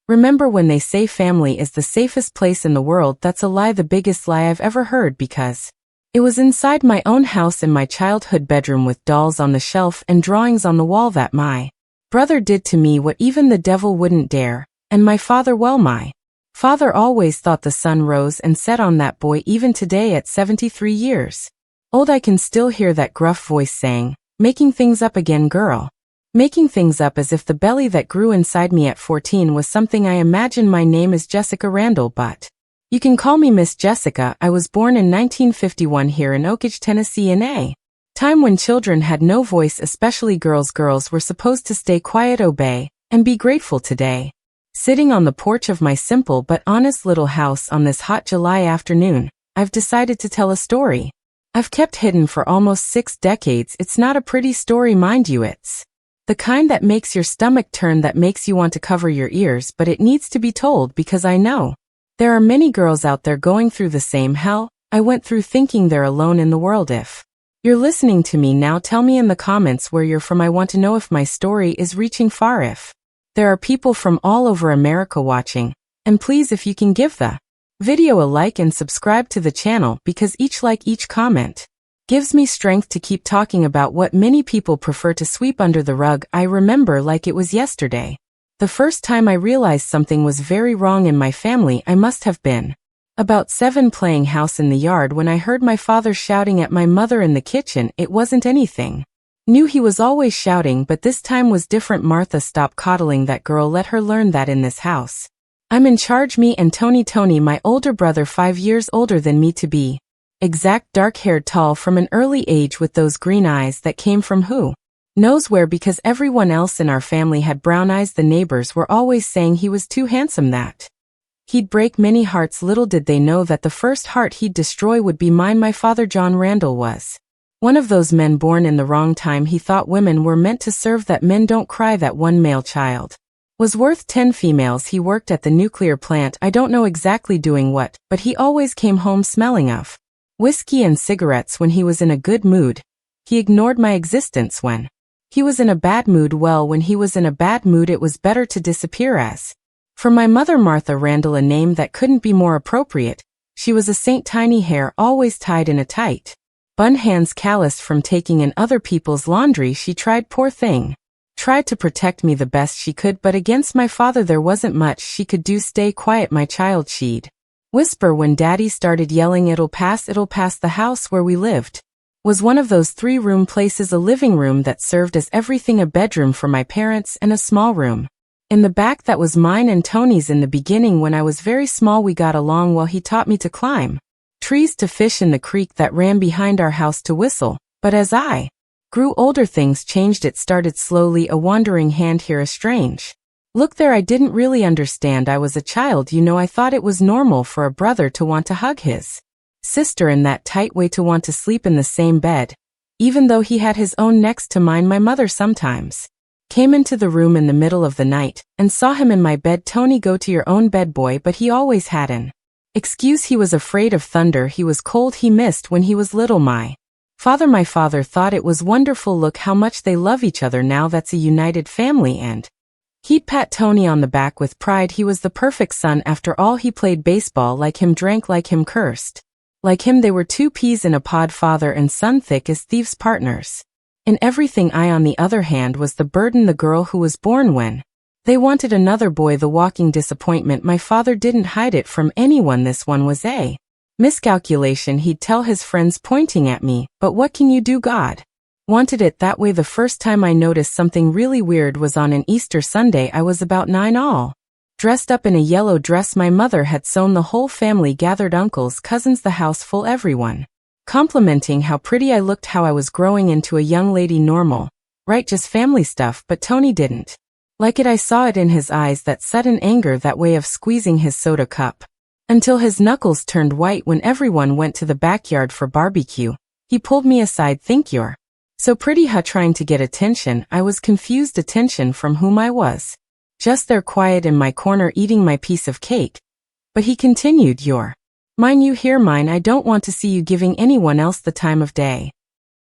Remember when they say family is the safest place in the world? That's a lie, the biggest lie I've ever heard, because it was inside my own house in my childhood bedroom with dolls on the shelf and drawings on the wall that my brother did to me what even the devil wouldn't dare, and my father, well, my father always thought the sun rose and set on that boy. Even today at 73 years old, I can still hear that gruff voice saying, "Making things up again, girl." Making things up, as if the belly that grew inside me at 14 was something I imagine. My name is Jessica Randall, but you can call me Miss Jessica. I was born in 1951 here in Oak Ridge, Tennessee, in a time when children had no voice, especially girls. Girls were supposed to stay quiet, obey, and be grateful. Today, sitting on the porch of my simple but honest little house on this hot July afternoon, I've decided to tell a story I've kept hidden for almost 6 decades. It's not a pretty story, mind you. It's the kind that makes your stomach turn, that makes you want to cover your ears, but it needs to be told because I know there are many girls out there going through the same hell I went through, thinking they're alone in the world. If you're listening to me now, tell me in the comments where you're from. I want to know if my story is reaching far, if there are people from all over America watching, and please, if you can, give the video a like and subscribe to the channel, because each like, each comment gives me strength to keep talking about what many people prefer to sweep under the rug. I remember like it was yesterday the first time I realized something was very wrong in my family. I must have been about 7, playing house in the yard, when I heard my father shouting at my mother in the kitchen. It wasn't anything new, he was always shouting, but this time was different. "Martha, stop coddling that girl. Let her learn that in this house I'm in charge." Me and Tony, my older brother, 5 years older than me to be exact, dark-haired, tall from an early age, with those green eyes that came from who knows where, because everyone else in our family had brown eyes. The neighbors were always saying he was too handsome, that he'd break many hearts. Little did they know that the first heart he'd destroy would be mine. My father, John Randall, was one of those men born in the wrong time. He thought women were meant to serve, that men don't cry, that one male child was worth 10 females. He worked at the nuclear plant, I don't know exactly doing what, but he always came home smelling of whiskey and cigarettes when he was in a good mood. He ignored my existence when he was in a bad mood. Well, when he was in a bad mood, it was better to disappear. As for my mother, Martha Randall, a name that couldn't be more appropriate. She was a saint, tiny hair always tied in a tight bun, hands calloused from taking in other people's laundry. She tried, poor thing, tried to protect me the best she could, but against my father there wasn't much she could do. "Stay quiet, my child," she'd whisper when Daddy started yelling. It'll pass, it'll pass." The house where we lived was one of those 3-room places, a living room that served as everything, a bedroom for my parents, and a small room in the back that was mine and Tony's. In the beginning, when I was very small, we got along well. He taught me to climb trees, to fish in the creek that ran behind our house, to whistle. But as I grew older, things changed. It started slowly, a wandering hand here, a strange look there. I didn't really understand. I was a child, you know. I thought it was normal for a brother to want to hug his sister in that tight way, to want to sleep in the same bed, even though he had his own next to mine. My mother sometimes came into the room in the middle of the night and saw him in my bed. "Tony, go to your own bed, boy," but he always had an excuse. He was afraid of thunder. He was cold. He missed when he was little. My father thought it was wonderful. Look how much they love each other now. That's a united family. And he'd pat Tony on the back with pride. He was the perfect son. After all, he played baseball like him, drank like him, cursed like him. They were 2 peas in a pod, father and son, thick as thieves, partners in everything. I, on the other hand, was the burden, the girl who was born when they wanted another boy, the walking disappointment. My father didn't hide it from anyone. This one was a miscalculation, he'd tell his friends, pointing at me. But what can you do? God wanted it that way. The first time I noticed something really weird was on an Easter Sunday. I was about 9, all dressed up in a yellow dress my mother had sewn. The whole family gathered, uncles, cousins, the house full, everyone complimenting how pretty I looked, how I was growing into a young lady. Normal, right? Just family stuff. But Tony didn't like it. I saw it in his eyes, that sudden anger, that way of squeezing his soda cup until his knuckles turned white. When everyone went to the backyard for barbecue, he pulled me aside. "Think you're so pretty, huh?" Trying to get attention. I was confused. Attention from whom? I was just there, quiet in my corner, eating my piece of cake. But he continued, "You're mine, you hear? Mine. I don't want to see you giving anyone else the time of day."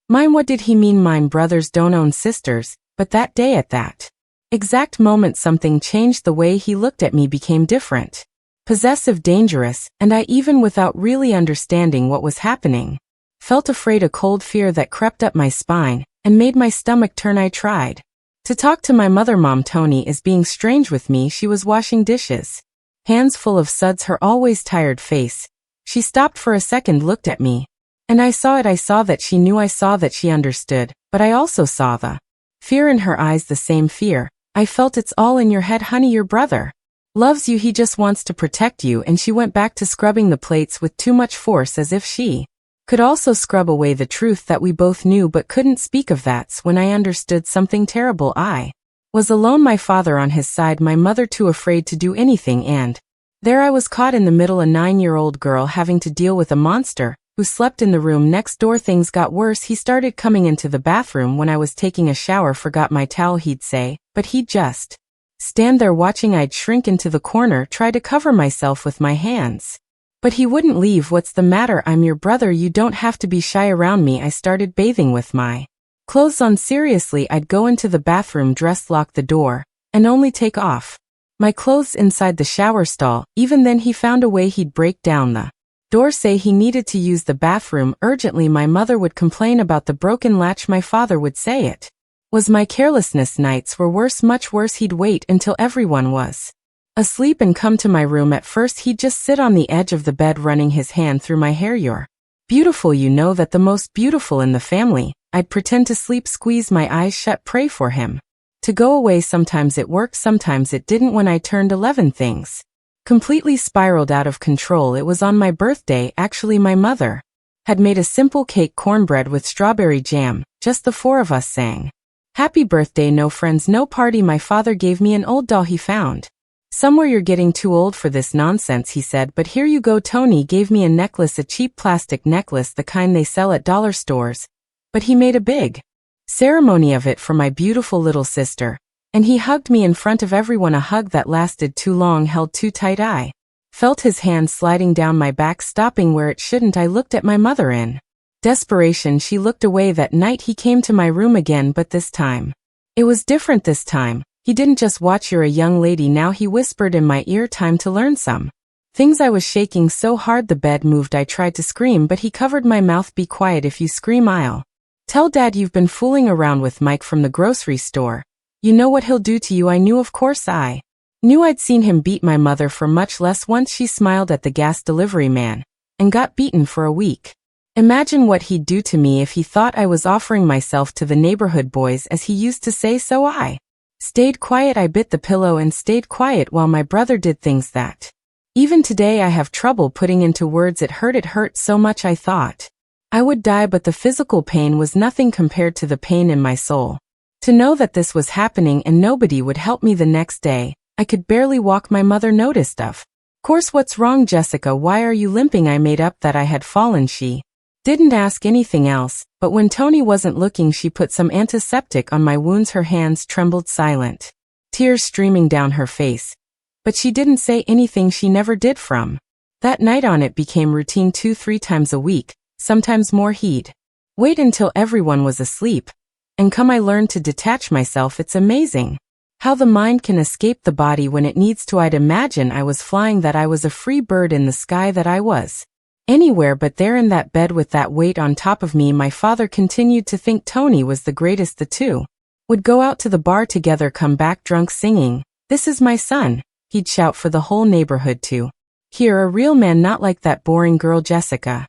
Mine? What did he mean? Mine brothers don't own sisters, but that day at that exact moment something changed. The way he looked at me became different. Possessive, dangerous, and I, even without really understanding what was happening, felt afraid, a cold fear that crept up my spine and made my stomach turn. I tried to talk to my mother. Mom, Tony is being strange with me. She was washing dishes, hands full of suds, her always tired face. She stopped for a second, looked at me, and I saw it. I saw that she knew. I saw that she understood, but I also saw the fear in her eyes, the same fear I felt. It's all in your head, honey. Your brother loves you. He just wants to protect you. And she went back to scrubbing the plates with too much force, as if she could also scrub away the truth that we both knew but couldn't speak of. That's when I understood something terrible. I was alone, my father on his side, my mother too afraid to do anything, and there I was caught in the middle, a 9-year-old girl having to deal with a monster who slept in the room next door. Things got worse. He started coming into the bathroom when I was taking a shower, forgot my towel, he'd say, but he'd just stand there watching. I'd shrink into the corner, try to cover myself with my hands, but he wouldn't leave. What's the matter? I'm your brother. You don't have to be shy around me. I started bathing with my clothes on. Seriously, I'd go into the bathroom dressed, lock the door, and only take off my clothes inside the shower stall. Even then he found a way. He'd break down the door, say he needed to use the bathroom urgently. My mother would complain about the broken latch. My father would say it was my carelessness. Nights were worse, much worse. He'd wait until everyone was asleep and come to my room. At first he'd just sit on the edge of the bed, running his hand through my hair. You're beautiful, you know that, the most beautiful in the family. I'd pretend to sleep, squeeze my eyes shut, pray for him to go away. Sometimes it worked, sometimes it didn't. When I turned 11, things completely spiraled out of control. It was on my birthday, actually. My mother had made a simple cake, cornbread with strawberry jam. Just the four of us sang happy birthday, no friends, no party. My father gave me an old doll he found somewhere. You're getting too old for this nonsense, he said, but here you go. Tony gave me a necklace, a cheap plastic necklace, the kind they sell at dollar stores, but he made a big ceremony of it for my beautiful little sister, and he hugged me in front of everyone, a hug that lasted too long, held too tight. I felt his hand sliding down my back, stopping where it shouldn't. I looked at my mother in desperation. She looked away. That night he came to my room again, but this time it was different. This time he didn't just watch. You're a young lady now, he whispered in my ear. Time to learn some things. I was shaking so hard the bed moved. I tried to scream, but he covered my mouth. Be quiet. If you scream, I'll tell Dad you've been fooling around with Mike from the grocery store. You know what he'll do to you. I knew, of course. I knew. I'd seen him beat my mother for much less. Once she smiled at the gas delivery man and got beaten for a week. Imagine what he'd do to me if he thought I was offering myself to the neighborhood boys, as he used to say. So I stayed quiet. I bit the pillow and stayed quiet while my brother did things that even today I have trouble putting into words. It hurt so much I thought I would die, but the physical pain was nothing compared to the pain in my soul. To know that this was happening and nobody would help me. The next day, I could barely walk. My mother noticed. Of course. What's wrong, Jessica? Why are you limping? I made up that I had fallen. She didn't ask anything else, but when Tony wasn't looking, she put some antiseptic on my wounds. Her hands trembled, silent tears streaming down her face, but she didn't say anything. She never did. From that night on, it became routine. 2-3 times a week, sometimes more. He'd wait until everyone was asleep and come. I learned to detach myself. It's amazing how the mind can escape the body when it needs to. I'd imagine I was flying, that I was a free bird in the sky, that I was anywhere but there in that bed with that weight on top of me. My father continued to think Tony was the greatest. The two would go out to the bar together, come back drunk, singing, "This is my son," he'd shout for the whole neighborhood to hear. A real man, not like that boring girl Jessica.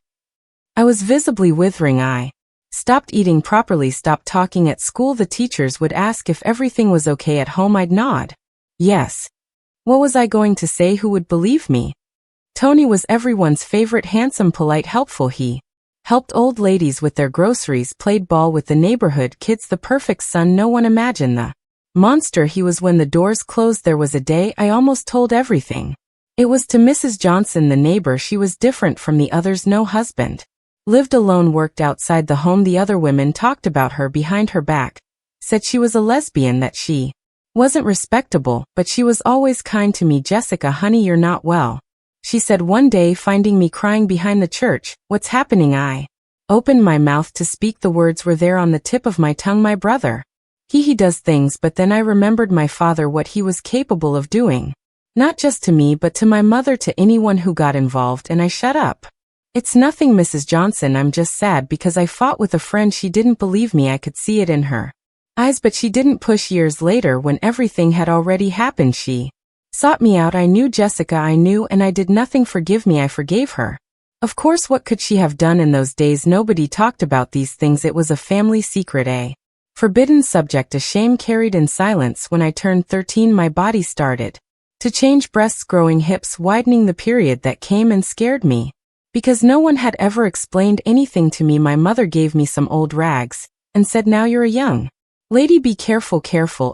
I was visibly withering. I stopped eating properly, stopped talking at school. The teachers would ask if everything was okay at home. I'd nod yes. What was I going to say? Who would believe me? Tony was everyone's favorite, handsome, polite, helpful. He helped old ladies with their groceries, played ball with the neighborhood kids, the perfect son. No one imagined the monster he was. When the doors closed, there was a day I almost told everything. It was to Mrs. Johnson, the neighbor. She was different from the others. No husband, lived alone, worked outside the home. The other women talked about her behind her back, said she was a lesbian, that she wasn't respectable, but she was always kind to me. Jessica, honey, you're not well, she said one day, finding me crying behind the church. What's happening? I opened my mouth to speak. The words were there on the tip of my tongue. My brother He does things, but then I remembered my father, what he was capable of doing. Not just to me but to my mother, to anyone who got involved, and I shut up. It's nothing, Mrs. Johnson, I'm just sad because I fought with a friend. She didn't believe me, I could see it in her eyes, but she didn't push. Years later, when everything had already happened, she sought me out. I knew Jessica, I knew, and I did nothing. Forgive me, I forgave her. Of course, what could she have done in those days? Nobody talked about these things. It was a family secret, a forbidden subject, a shame carried in silence. When I turned 13, my body started to change, breasts growing, hips widening, the period that came and scared me. Because no one had ever explained anything to me, my mother gave me some old rags and said, now you're a young lady, be careful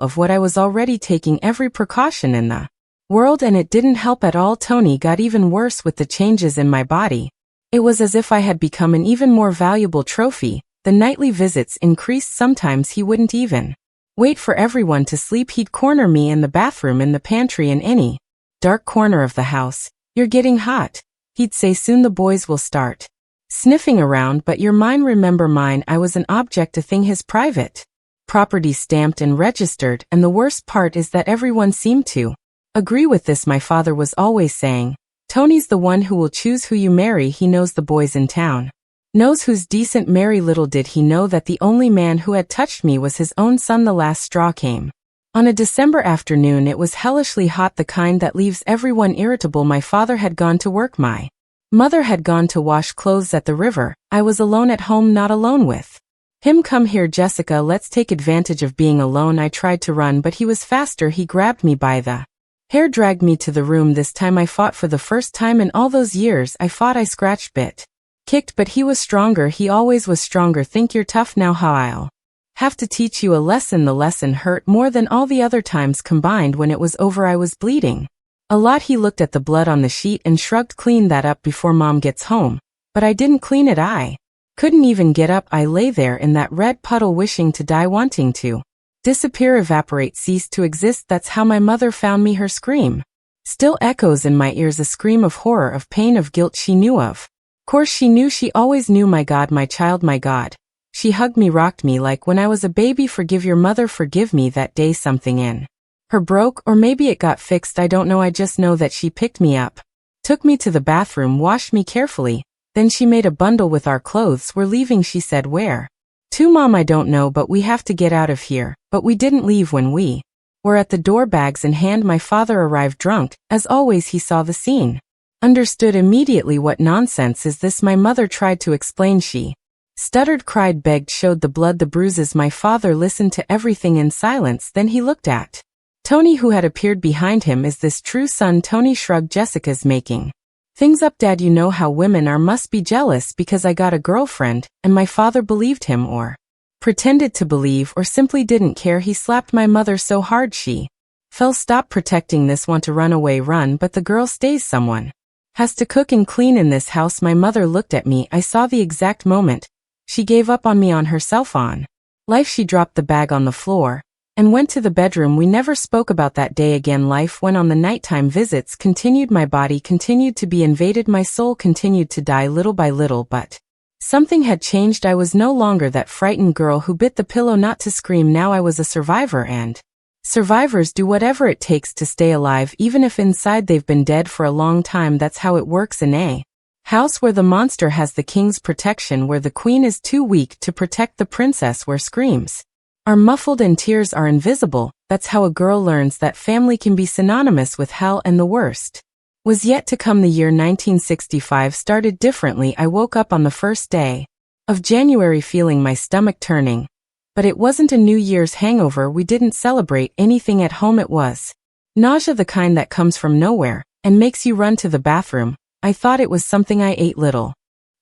of what I was already taking every precaution in the world, and it didn't help at all. Tony got even worse with the changes in my body. It was as if I had become an even more valuable trophy. The nightly visits increased. Sometimes he wouldn't even wait for everyone to sleep. He'd corner me in the bathroom, in the pantry, in any dark corner of the house. You're getting hot, he'd say, soon the boys will start sniffing around, but you're mine, remember mine. I was an object, a thing, his private property, stamped and registered, and the worst part is that everyone seemed to agree with this. My father was always saying, Tony's the one who will choose who you marry. He knows the boys in town, knows who's decent. Mary, little did he know that the only man who had touched me was his own son. The last straw came on a December afternoon. It was hellishly hot, the kind that leaves everyone irritable. My father had gone to work. My mother had gone to wash clothes at the river. I was alone at home, not alone with him. Come here, Jessica, let's take advantage of being alone. I tried to run, but he was faster. He grabbed me by the hair, dragged me to the room. This time I fought. For the first time in all those years, I fought. I scratched, bit, kicked, but he was stronger. He always was stronger. Think you're tough now? How I'll have to teach you a lesson. The lesson hurt more than all the other times combined. When it was over, I was bleeding a lot. He looked at the blood on the sheet and shrugged. Clean that up before Mom gets home. But I didn't clean it. I couldn't even get up. I lay there in that red puddle, wishing to die, wanting to disappear, evaporate, cease to exist. That's how my mother found me. Her scream still echoes in my ears, a scream of horror, of pain, of guilt. She knew, of course she knew, she always knew. My God, my child, my God. She hugged me, rocked me like when I was a baby. Forgive your mother, forgive me. That day something in her broke, or maybe it got fixed. I don't know. I just know that she picked me up, took me to the bathroom, washed me carefully. Then she made a bundle with our clothes. We're leaving, she said. Where to, Mom? I don't know, but we have to get out of here. But we didn't leave. When we were at the door, bags in hand, my father arrived drunk. As always, he saw the scene, understood immediately. What nonsense is this? My mother tried to explain. She stuttered, cried, begged, showed the blood, the bruises. My father listened to everything in silence. Then he looked at Tony, who had appeared behind him. Is this true, son? Tony shrugged. Jessica's making things up, Dad. You know how women are. Must be jealous because I got a girlfriend. And my father believed him, or pretended to believe, or simply didn't care. He slapped my mother so hard she fell. Stop protecting this. Want to run away? Run, but the girl stays. Someone has to cook and clean in this house. My mother looked at me. I saw the exact moment she gave up on me, on herself, on life. She dropped the bag on the floor and went to the bedroom. We never spoke about that day again. Life went on. The nighttime visits continued. My body continued to be invaded. My soul continued to die little by little, but something had changed. I was no longer that frightened girl who bit the pillow not to scream. Now I was a survivor, and survivors do whatever it takes to stay alive, even if inside they've been dead for a long time. That's how it works in a house where the monster has the king's protection, where the queen is too weak to protect the princess, where screams are muffled and tears are invisible. That's how a girl learns that family can be synonymous with hell, and the worst was yet to come. The year 1965 started differently. I woke up on the first day of January feeling my stomach turning. But it wasn't a New Year's hangover. We didn't celebrate anything at home. It was nausea, the kind that comes from nowhere and makes you run to the bathroom. I thought it was something I ate. Little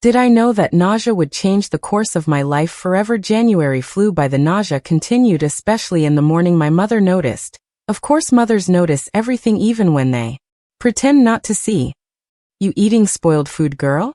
did I know that nausea would change the course of my life forever. January flew by. The nausea continued, especially in the morning. My mother noticed. Of course, mothers notice everything, even when they pretend not to see. You eating spoiled food, girl?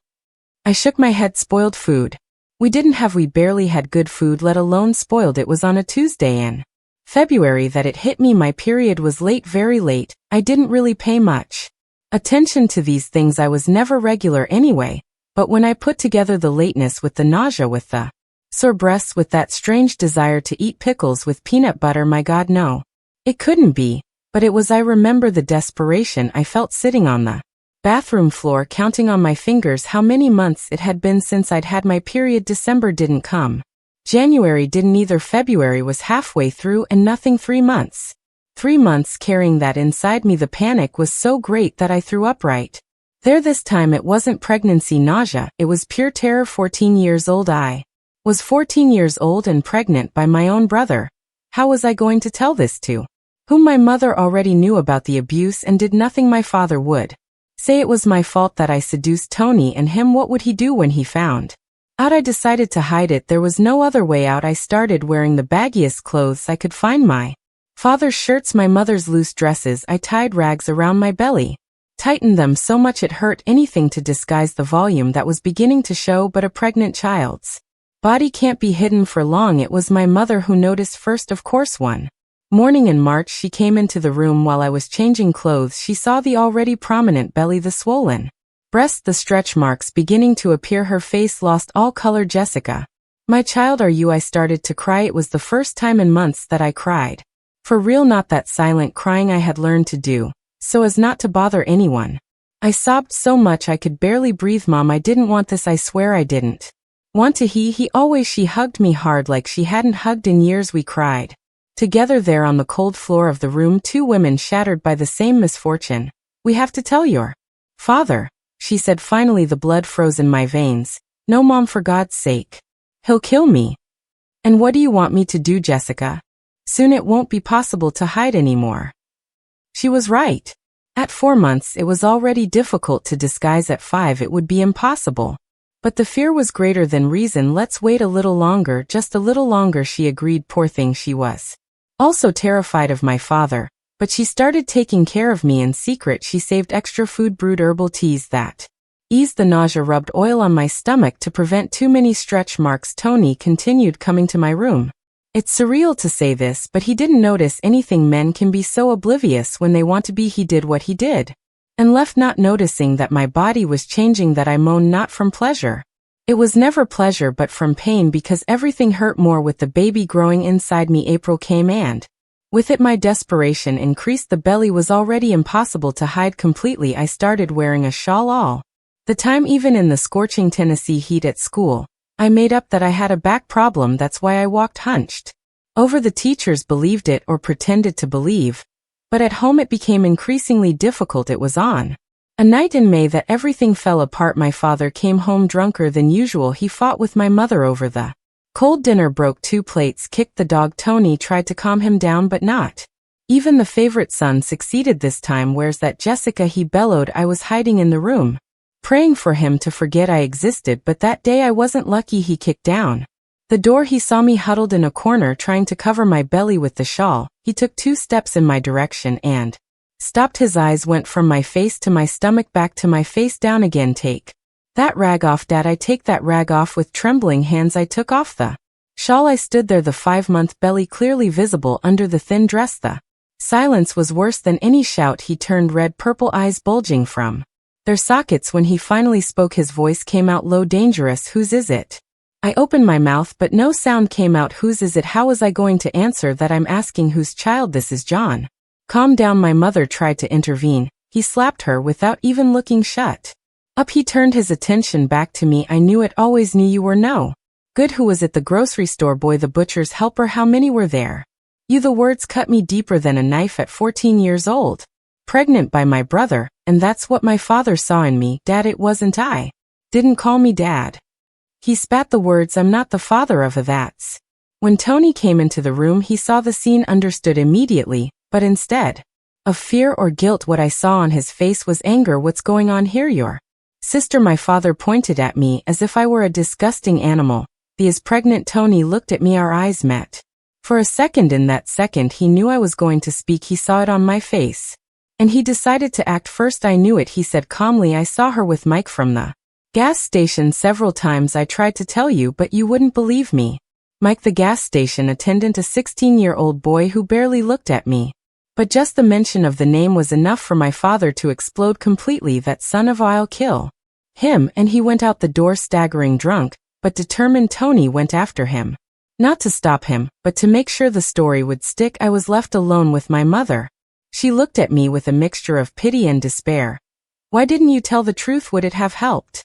I shook my head. Spoiled food? We barely had good food, let alone spoiled. It was on a Tuesday in February that it hit me. My period was late, very late. I didn't really pay much attention to these things. I was never regular anyway. But when I put together the lateness with the nausea, with the Sore breasts with that strange desire to eat pickles with peanut butter, my God, no. It couldn't be, but it was. I remember the desperation I felt sitting on the bathroom floor counting on my fingers how many months it had been since I'd had my period. December didn't come. January didn't either. February was halfway through and nothing. 3 months. 3 months carrying that inside me. The panic was so great that I threw up right there. This time it wasn't pregnancy nausea, it was pure terror. 14 years old. I was 14 years old and pregnant by my own brother. How was I going to tell this to whom my mother already knew about the abuse and did nothing? My father would say it was my fault that I seduced Tony and him. What would he do when he found out? I decided to hide it. There was no other way out. I started wearing the baggiest clothes I could find, my father's shirts, my mother's loose dresses. I tied rags around my belly, tightened them so much it hurt, anything to disguise the volume that was beginning to show. But a pregnant child's body can't be hidden for long. It was my mother who noticed first, of course. One morning in March, she came into the room while I was changing clothes. She saw the already prominent belly, the swollen breast, the stretch marks beginning to appear. Her face lost all color. Jessica, my child, are you? I started to cry. It was the first time in months that I cried. For real, not that silent crying I had learned to do, so as not to bother anyone. I sobbed so much I could barely breathe. Mom, I didn't want this. I swear I didn't want to. He always. She hugged me hard like she hadn't hugged in years. We cried together there on the cold floor of the room, 2 women shattered by the same misfortune. We have to tell your father, she said finally. The blood froze in my veins. No, Mom, for God's sake. He'll kill me. And what do you want me to do, Jessica? Soon it won't be possible to hide anymore. She was right. At 4 months it was already difficult to disguise. At 5 it would be impossible. But the fear was greater than reason. Let's wait a little longer, just a little longer, she agreed. Poor thing, she was also terrified of my father, but she started taking care of me in secret. She saved extra food, brewed herbal teas that eased the nausea, rubbed oil on my stomach to prevent too many stretch marks. Tony continued coming to my room. It's surreal to say this, but he didn't notice anything. Men can be so oblivious when they want to be. He did what he did and left, not noticing that my body was changing, that I moaned not from pleasure. It was never pleasure but from pain, because everything hurt more with the baby growing inside me. April came and with it my desperation increased. The belly was already impossible to hide completely. I started wearing a shawl all the time, even in the scorching Tennessee heat at school. I made up that I had a back problem, that's why I walked hunched over. The teachers believed it or pretended to believe, but at home it became increasingly difficult. It was on a night in May that everything fell apart. My father came home drunker than usual. He fought with my mother over the cold dinner, broke 2 plates, kicked the dog. Tony tried to calm him down, but not even the favorite son succeeded this time. Where's that Jessica? He bellowed. I was hiding in the room, praying for him to forget I existed, but that day I wasn't lucky. He kicked down the door. He saw me huddled in a corner trying to cover my belly with the shawl. He took 2 steps in my direction and stopped. His eyes went from my face to my stomach, back to my face, down again. Take that rag off, Dad. I take that rag off. With trembling hands I took off the shawl. I stood there, the 5-month belly clearly visible under the thin dress. The silence was worse than any shout. He turned red, purple eyes bulging from their sockets. When he finally spoke, his voice came out low, dangerous. Whose is it? I opened my mouth, but no sound came out. Whose is it? How was I going to answer that? I'm asking whose child this is. John, calm down. My mother tried to intervene. He slapped her without even looking. Shut up. He turned his attention back to me. I knew it, always knew you were no good. Who was it? The grocery store boy, the butcher's helper. How many were there? You. The words cut me deeper than a knife. At 14 years old, pregnant by my brother, and that's what my father saw in me. Dad, it wasn't I. Didn't call me Dad. He spat the words. I'm not the father of a that's. When Tony came into the room, he saw the scene, understood immediately, but instead of fear or guilt, what I saw on his face was anger. What's going on here? Your sister. My father pointed at me as if I were a disgusting animal. He is pregnant. Tony looked at me. Our eyes met for a second. In that second he knew I was going to speak. He saw it on my face, and he decided to act first. I knew it. He said calmly, I saw her with Mike from the gas station several times. I tried to tell you, but you wouldn't believe me. Mike, the gas station attendant, a 16-year-old boy who barely looked at me. But just the mention of the name was enough for my father to explode completely. That son of I'll kill him. And he went out the door staggering drunk. but determined Tony went after him. Not to stop him, but to make sure the story would stick. I was left alone with my mother. She looked at me with a mixture of pity and despair. "Why didn't you tell the truth? Would it have helped?"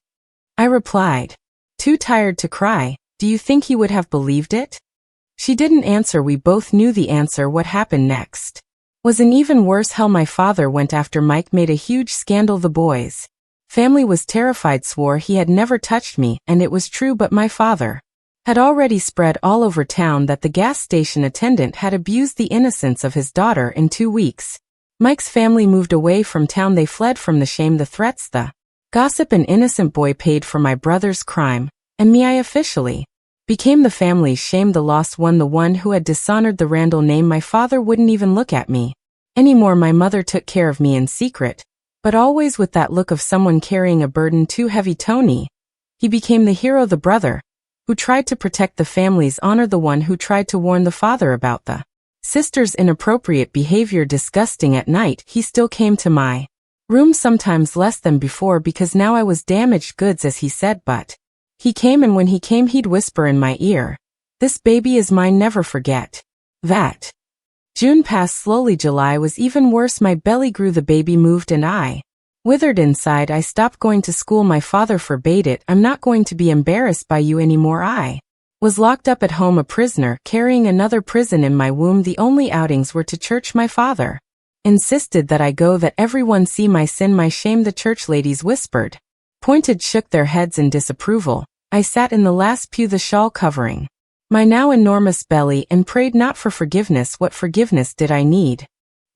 I replied, "Too tired to cry. Do you think he would have believed it?" She didn't answer. We both knew the answer. What happened next was an even worse hell. My father went after Mike, made a huge scandal. The boys' family was terrified, swore he had never touched me, and it was true, but my father had already spread all over town that the gas station attendant had abused the innocence of his daughter. In 2 weeks, Mike's family moved away from town. They fled from the shame, the threats, the gossip. An innocent boy paid for my brother's crime, and me, I officially became the family's shame, the lost one, the one who had dishonored the Randall name. My father wouldn't even look at me anymore. My mother took care of me in secret, but always with that look of someone carrying a burden too heavy. Tony, he became the hero, the brother who tried to protect the family's honor, the one who tried to warn the father about the sister's inappropriate behavior. Disgusting. At night, he still came to my room, sometimes less than before, because now I was damaged goods, as he said, but he came, and when he came, he'd whisper in my ear, "This baby is mine, never forget that." June passed slowly. July was even worse. My belly grew, the baby moved, and I withered inside. I stopped going to school. My father forbade it. "I'm not going to be embarrassed by you anymore." I was locked up at home, a prisoner, carrying another prison in my womb. The only outings were to church. My father insisted that I go, that everyone see my sin, my shame. The church ladies whispered, pointed, shook their heads in disapproval. I sat in the last pew, the shawl covering my now enormous belly, and prayed not for forgiveness. What forgiveness did I need?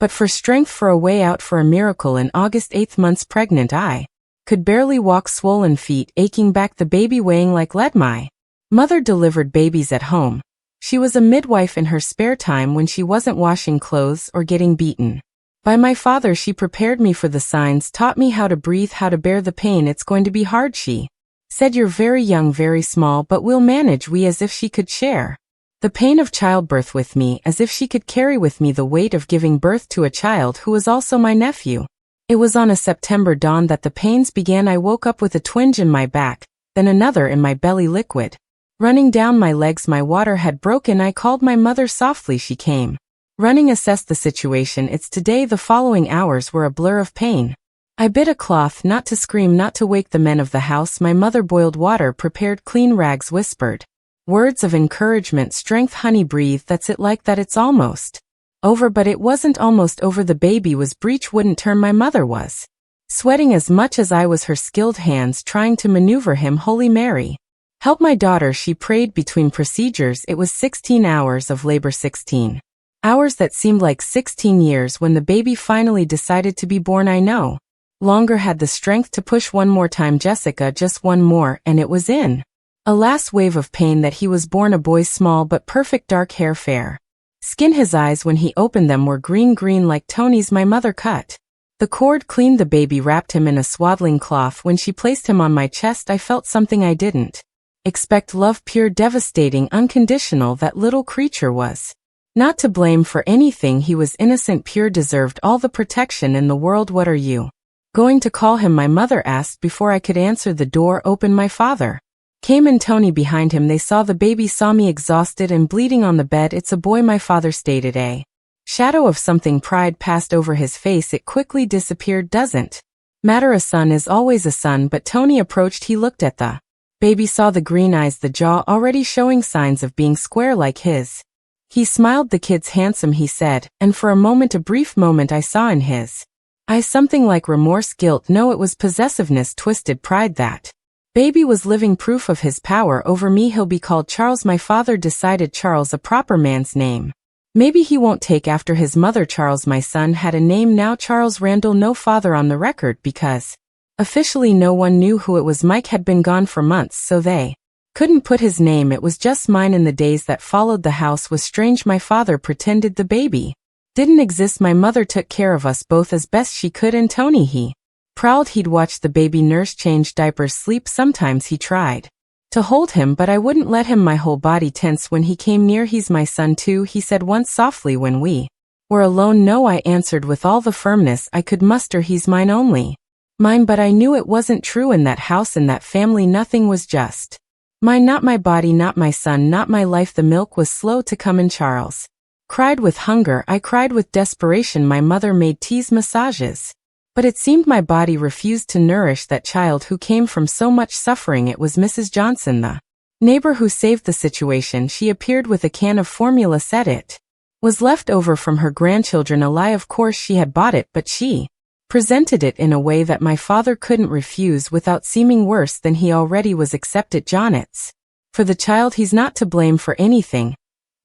But for strength, for a way out, for a miracle. In August, 8 months pregnant, I could barely walk, swollen feet aching back, the baby weighing like lead. My mother delivered babies at home. She was a midwife in her spare time when she wasn't washing clothes or getting beaten by my father. She prepared me for the signs, taught me how to breathe, how to bear the pain. "It's going to be hard," she said. "You're very young, very small, but we'll manage." We, as if she could share the pain of childbirth with me, as if she could carry with me the weight of giving birth to a child who was also my nephew. It was on a September dawn that the pains began. I woke up with a twinge in my back, then another in my belly, liquid running down my legs. My water had broken. I called my mother softly. She came running, assessed the situation. "It's today." The following hours were a blur of pain. I bit a cloth, not to scream, not to wake the men of the house. My mother boiled water, prepared clean rags, whispered words of encouragement, strength. "Honey, breathe, that's it, like that. It's almost over." But it wasn't almost over. The baby was breech, wouldn't turn. My mother was sweating as much as I was, her skilled hands trying to maneuver him. "Holy Mary, help my daughter," she prayed between procedures. It was 16 hours of labor, 16 hours that seemed like 16 years. When the baby finally decided to be born, I no longer had the strength to push. One more time, Jessica, just one more, and it was in a last wave of pain that he was born, a boy, small but perfect, dark hair, fair skin. His eyes, when he opened them, were green like Tony's. My mother cut the cord, cleaned the baby, wrapped him in a swaddling cloth. When she placed him on my chest, I felt something I didn't expect. Love, pure, devastating, unconditional. That little creature was not to blame for anything. He was innocent, pure, deserved all the protection in the world. "What are you going to call him?" my mother asked. Before I could answer, the door opened. My father came, and Tony behind him. They saw the baby, saw me exhausted and bleeding on the bed. "It's a boy," my father stated. A shadow of something, pride, passed over his face. It quickly disappeared. "Doesn't matter, a son is always a son." But Tony approached. He looked at the baby, saw the green eyes, the jaw already showing signs of being square like his. He smiled. "The kid's handsome," he said, and for a moment, a brief moment, I saw in his eyes something like remorse, guilt. No, it was possessiveness, twisted pride. That baby was living proof of his power over me. "He'll be called Charles," my father decided. "Charles, a proper man's name. Maybe he won't take after his mother." Charles, my son, had a name now, Charles Randall. No father on the record, because officially no one knew who it was. Mike had been gone for months, so they couldn't put his name. It was just mine. In the days that followed, the house was strange. My father pretended the baby didn't exist. My mother took care of us both as best she could, and Tony, he prowled. He'd watch the baby, nurse, change diapers, sleep. Sometimes he tried to hold him, but I wouldn't let him. My whole body tensed when he came near. "He's my son too," he said once softly when we were alone. "No," I answered with all the firmness I could muster. "He's mine, only mine." But I knew it wasn't true. In that house, in that family, nothing was just Mine, not my body, not my son, not my life. The milk was slow to come in. Charles cried with hunger, I cried with desperation. My mother made teas, massages. But it seemed my body refused to nourish that child who came from so much suffering. It was Mrs. Johnson, the neighbor, who saved the situation. She appeared with a can of formula, said it was left over from her grandchildren. A lie, of course she had bought it, but she presented it in a way that my father couldn't refuse without seeming worse than he already was. Except it, John, it's for the child, he's not to blame for anything.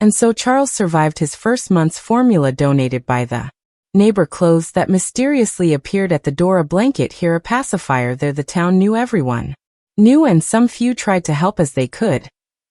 And so Charles survived his first month's formula donated by the neighbor. Clothes that mysteriously appeared at the door, a blanket here, a pacifier there. The town knew, everyone knew, and some few tried to help as they could.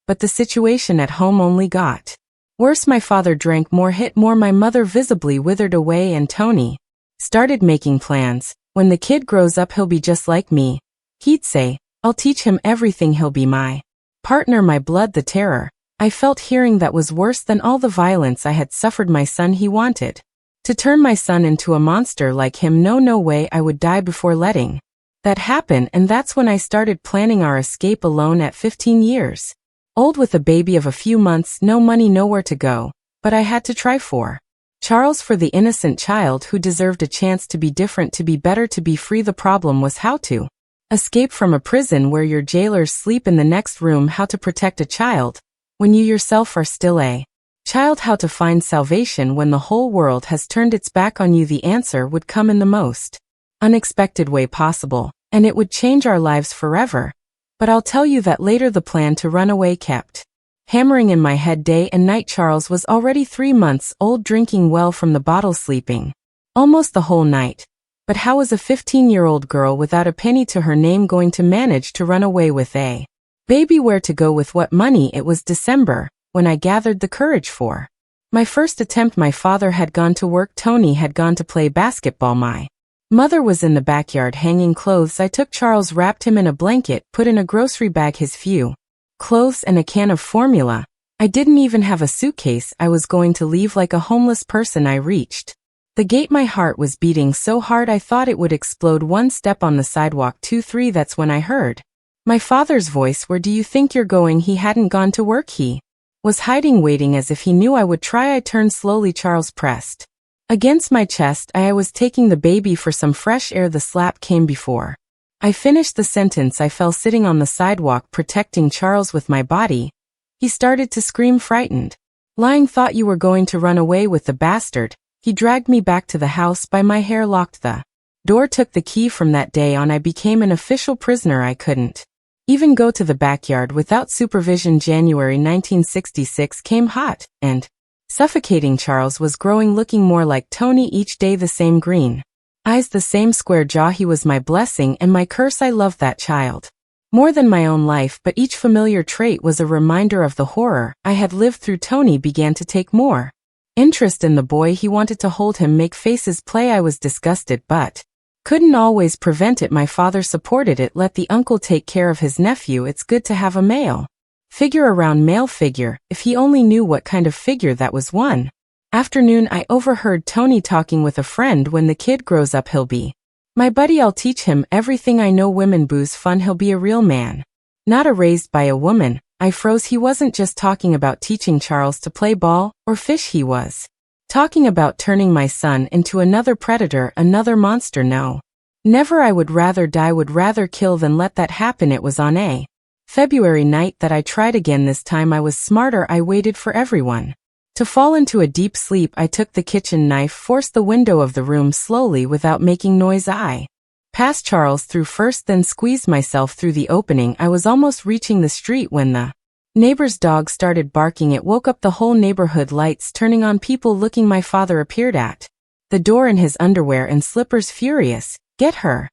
But the situation at home only got worse. My father drank more, hit more. My mother visibly withered away, and Tony started making plans. When the kid grows up, he'll be just like me, he'd say. I'll teach him everything. He'll be my partner, my blood. The terror I felt hearing that was worse than all the violence I had suffered. My son, he wanted to turn my son into a monster like him. No way, I would die before letting that happen. And that's when I started planning our escape, alone at 15 years old with a baby of a few months, no money, nowhere to go. But I had to try for Charles, for the innocent child who deserved a chance to be different, to be better, to be free. The problem was how to escape from a prison where your jailers sleep in the next room, how to protect a child when you yourself are still a child, how to find salvation when the whole world has turned its back on you. The answer would come in the most unexpected way possible, and it would change our lives forever. But I'll tell you that later. The plan to run away kept hammering in my head day and night. Charles was already 3 months old, drinking well from the bottle, sleeping almost the whole night. But how was a 15-year-old girl without a penny to her name going to manage to run away with a baby? Where to go, with what money? It was December when I gathered the courage for my first attempt. My father had gone to work. Tony had gone to play basketball. My mother was in the backyard hanging clothes. I took Charles, wrapped him in a blanket, put in a grocery bag his few clothes and a can of formula. I didn't even have a suitcase. I was going to leave like a homeless person. I reached the gate. My heart was beating so hard I thought it would explode. 1 step on the sidewalk, 2, 3. That's when I heard my father's voice. Where do you think you're going? He hadn't gone to work. He was hiding, waiting as if he knew I would try. I turned slowly. Charles pressed against my chest. I was taking the baby for some fresh air. The slap came before I finished the sentence. I fell sitting on the sidewalk, protecting Charles with my body. He started to scream, frightened. Lying, thought you were going to run away with the bastard. He dragged me back to the house by my hair, locked the door, took the key. From that day on I became an official prisoner. I couldn't even go to the backyard without supervision. January 1966 came, hot and suffocating. Charles was growing, looking more like Tony each day. The same green eyes, the same square jaw. He was my blessing and my curse. I loved that child more than my own life, but each familiar trait was a reminder of the horror I had lived through. Tony began to take more interest in the boy. He wanted to hold him, make faces, play. I was disgusted, but couldn't always prevent it. My father supported it. Let the uncle take care of his nephew. It's good to have a male figure around. Male figure. If he only knew what kind of figure that was. One afternoon I overheard Tony talking with a friend. When the kid grows up, he'll be my buddy. I'll teach him everything I know. Women, booze, fun. He'll be a real man, not a raised by a woman. I froze. He wasn't just talking about teaching Charles to play ball or fish. He was talking about turning my son into another predator, another monster. No, never. I would rather die, would rather kill than let that happen. It was on a February night that I tried again. This time I was smarter. I waited for everyone to fall into a deep sleep. I took the kitchen knife, forced the window of the room slowly without making noise. I passed Charles through first, then squeezed myself through the opening. I was almost reaching the street when the neighbor's dog started barking. It woke up the whole neighborhood. Lights turning on, people looking. My father appeared at the door in his underwear and slippers, furious. Get her.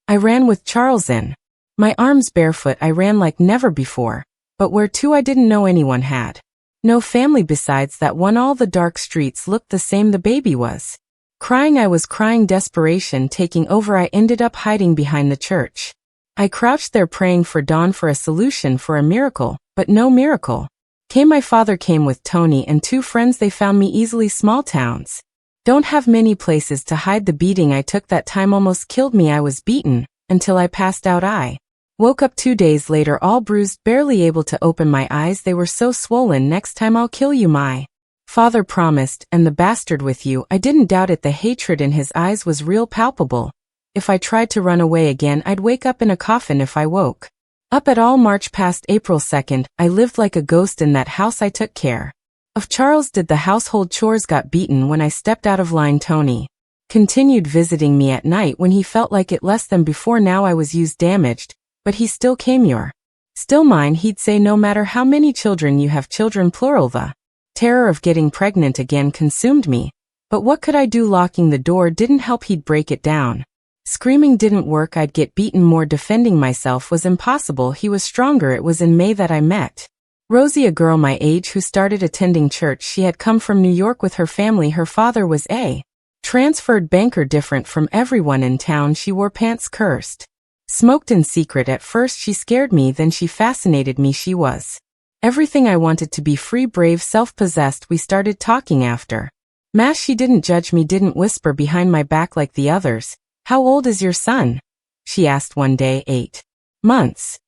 I ran with Charles in my arms, barefoot. I ran like never before. But where to? I didn't know. Anyone had no family besides that one. All the dark streets looked the same. The baby was crying. I was crying, desperation taking over. I ended up hiding behind the church. I crouched there praying for dawn, for a solution, for a miracle, but no miracle came. My father came with Tony and 2 friends. They found me easily. Small towns don't have many places to hide. The beating I took that time almost killed me. I was beaten until I passed out. I Woke up 2 days later all bruised, barely able to open my eyes, they were so swollen. Next time I'll kill you, my father promised, and the bastard with you. I didn't doubt it, the hatred in his eyes was real palpable. If I tried to run away again, I'd wake up in a coffin if I woke up at all. March past April 2nd, I lived like a ghost in that house. I took care of Charles, did the household chores, got beaten when I stepped out of line. Tony continued visiting me at night when he felt like it less than before. Now I was used, damaged, but he still came. You're still mine, he'd say, no matter how many children you have, children plural. The terror of getting pregnant again consumed me, but what could I do? Locking the door didn't help, he'd break it down. Screaming didn't work, I'd get beaten more. Defending myself was impossible, he was stronger. It was in May that I met Rosie, a girl my age who started attending church. She had come from New York with her family. Her father was a transferred banker, different from everyone in town. She wore pants, cursed, smoked in secret. At first she scared me, then she fascinated me. She was everything I wanted to be, free, brave, self-possessed. We started talking after Mass. She didn't judge me, didn't whisper behind my back like the others. How old is your son? She asked one day. 8 months.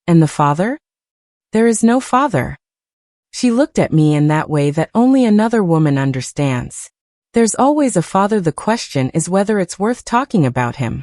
And the father? There is no father. She looked at me in that way that only another woman understands. There's always a father. The question is whether it's worth talking about him.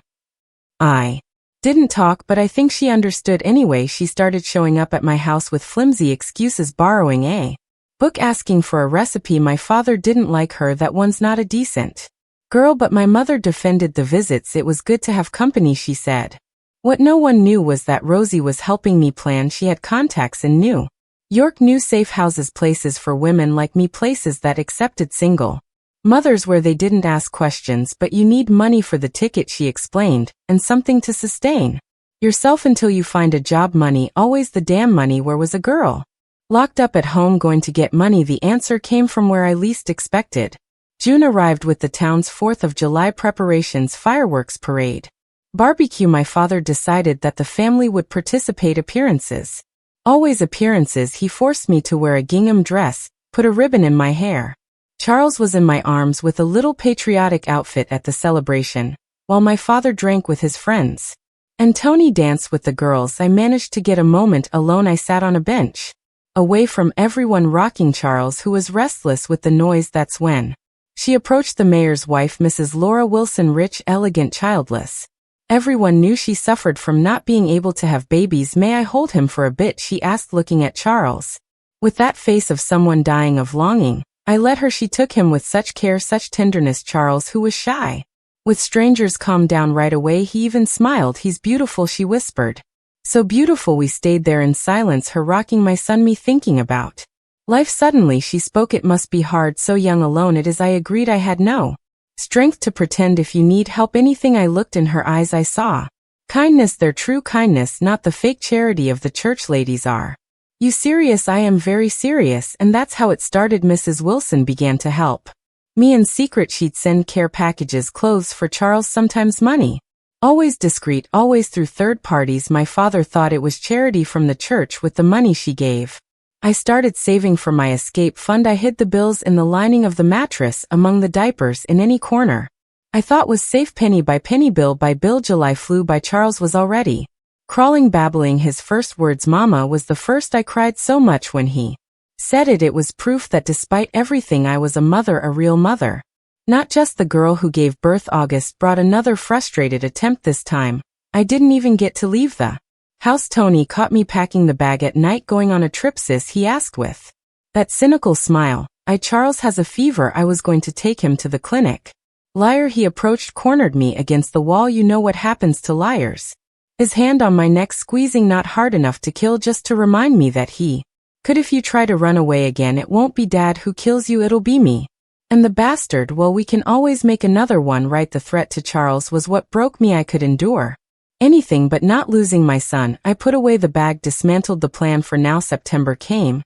I didn't talk, but I think she understood anyway. She started showing up at my house with flimsy excuses, borrowing a book, asking for a recipe. My father didn't like her. That one's not a decent girl, but my mother defended the visits. It was good to have company, she said. What no one knew was that Rosie was helping me plan. She had contacts in New York, knew safe houses, places for women like me, places that accepted single mothers where they didn't ask questions. But you need money for the ticket, she explained, and something to sustain yourself until you find a job. Money, always the damn money. Where was a girl locked up at home going to get money? The answer came from where I least expected. June arrived with the town's 4th of July preparations, fireworks parade, barbecue. My father decided that the family would participate. Appearances. Always appearances. He forced me to wear a gingham dress, put a ribbon in my hair. Charles was in my arms with a little patriotic outfit at the celebration, while my father drank with his friends. And Tony danced with the girls. I managed to get a moment alone. I sat on a bench, away from everyone, rocking Charles, who was restless with the noise. That's when she approached the mayor's wife, Mrs. Laura Wilson, rich, elegant, childless. Everyone knew she suffered from not being able to have babies. May I hold him for a bit? She asked, looking at Charles with that face of someone dying of longing. I let her. She took him with such care, such tenderness. Charles, who was shy with strangers, calmed down right away. He even smiled. He's beautiful, she whispered. So beautiful. We stayed there in silence, her rocking my son, me thinking about life. Suddenly she spoke. It must be hard, so young, alone. It is, I agreed. I had no strength to pretend. If you need help, anything. I looked in her eyes. I saw kindness, their true kindness, not the fake charity of the church ladies. Are you serious? I am very serious, and that's how it started. Mrs. Wilson began to help me in secret. She'd send care packages, clothes for Charles, sometimes money. Always discreet, always through third parties. My father thought it was charity from the church with the money she gave. I started saving for my escape fund. I hid the bills in the lining of the mattress, among the diapers, in any corner I thought was safe. Penny by penny, bill by bill. July flew by. Charles was already crawling, babbling his first words. Mama was the first. I cried so much when he said it. It was proof that despite everything, I was a mother, a real mother. Not just the girl who gave birth. August brought another frustrated attempt. This time, I didn't even get to leave the house. Tony caught me packing the bag at night. Going on a trip, sis? He asked with that cynical smile. Charles has a fever. I was going to take him to the clinic. Liar. He approached, cornered me against the wall. You know what happens to liars. His hand on my neck, squeezing, not hard enough to kill, just to remind me that he could. If you try to run away again, it won't be Dad who kills you, it'll be me. And the bastard, well, we can always make another one, right? The threat to Charles was what broke me. I could endure anything but not losing my son. I put away the bag, dismantled the plan for now. September came,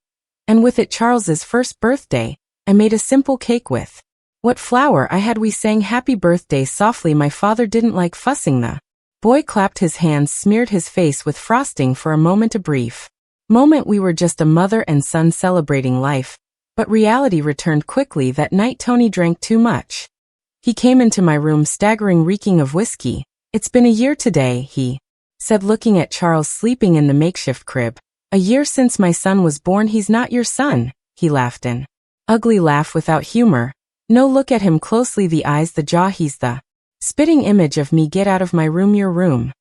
and with it Charles's first birthday. I made a simple cake with what flour I had. We sang happy birthday softly. My father didn't like fussing. The boy clapped his hands, smeared his face with frosting. For a moment, a brief moment, we were just a mother and son celebrating life. But reality returned quickly. That night Tony drank too much. He came into my room staggering, reeking of whiskey. It's been a year today, he said looking at Charles sleeping in the makeshift crib. A year since my son was born. He's not your son, he laughed an ugly laugh without humor. No, look at him closely, the eyes, the jaw, he's the spitting image of me. Get out of my room, your room.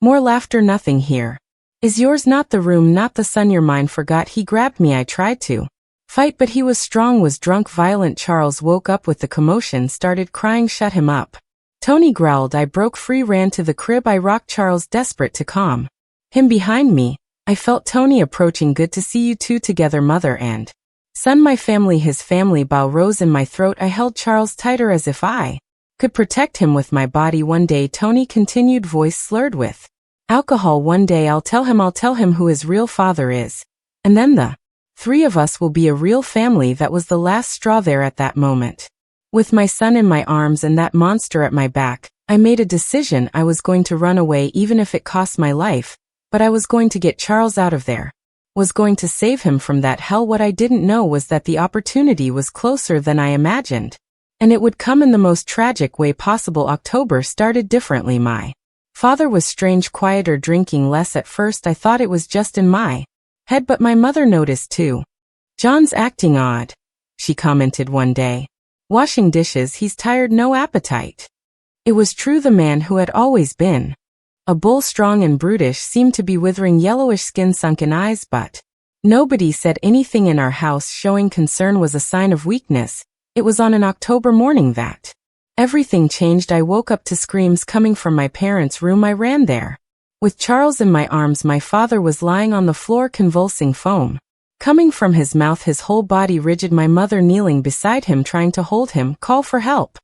More laughter. Nothing here is yours, not the room, not the son, you're mine. Forgot he grabbed me. I tried to fight, but he was strong, was drunk, violent. Charles woke up with the commotion, started crying. Shut him up, Tony growled. I broke free, ran to the crib. I rocked Charles, desperate to calm him. Behind me, I felt Tony approaching. Good to see you two together, mother and son. My family, his family. Bow rose in my throat. I held Charles tighter as if I could protect him with my body. One day, Tony continued, voice slurred with alcohol. One day I'll tell him who his real father is. And then the three of us will be a real family. That was the last straw there at that moment. With my son in my arms and that monster at my back, I made a decision. I was going to run away even if it cost my life, but I was going to get Charles out of there. Was going to save him from that hell. What I didn't know was that the opportunity was closer than I imagined. And it would come in the most tragic way possible. October started differently. My father was strange, quieter, drinking less. At first I thought it was just in my head, but my mother noticed too. John's acting odd, she commented one day. Washing dishes, he's tired, no appetite. It was true. The man who had always been a bull, strong and brutish, seemed to be withering, yellowish skin, sunken eyes, but nobody said anything in our house. Showing concern was a sign of weakness. It was on an October morning that everything changed. I woke up to screams coming from my parents' room. I ran there. With Charles in my arms, my father was lying on the floor, convulsing, foam coming from his mouth, his whole body rigid. My mother kneeling beside him, trying to hold him. Call for help,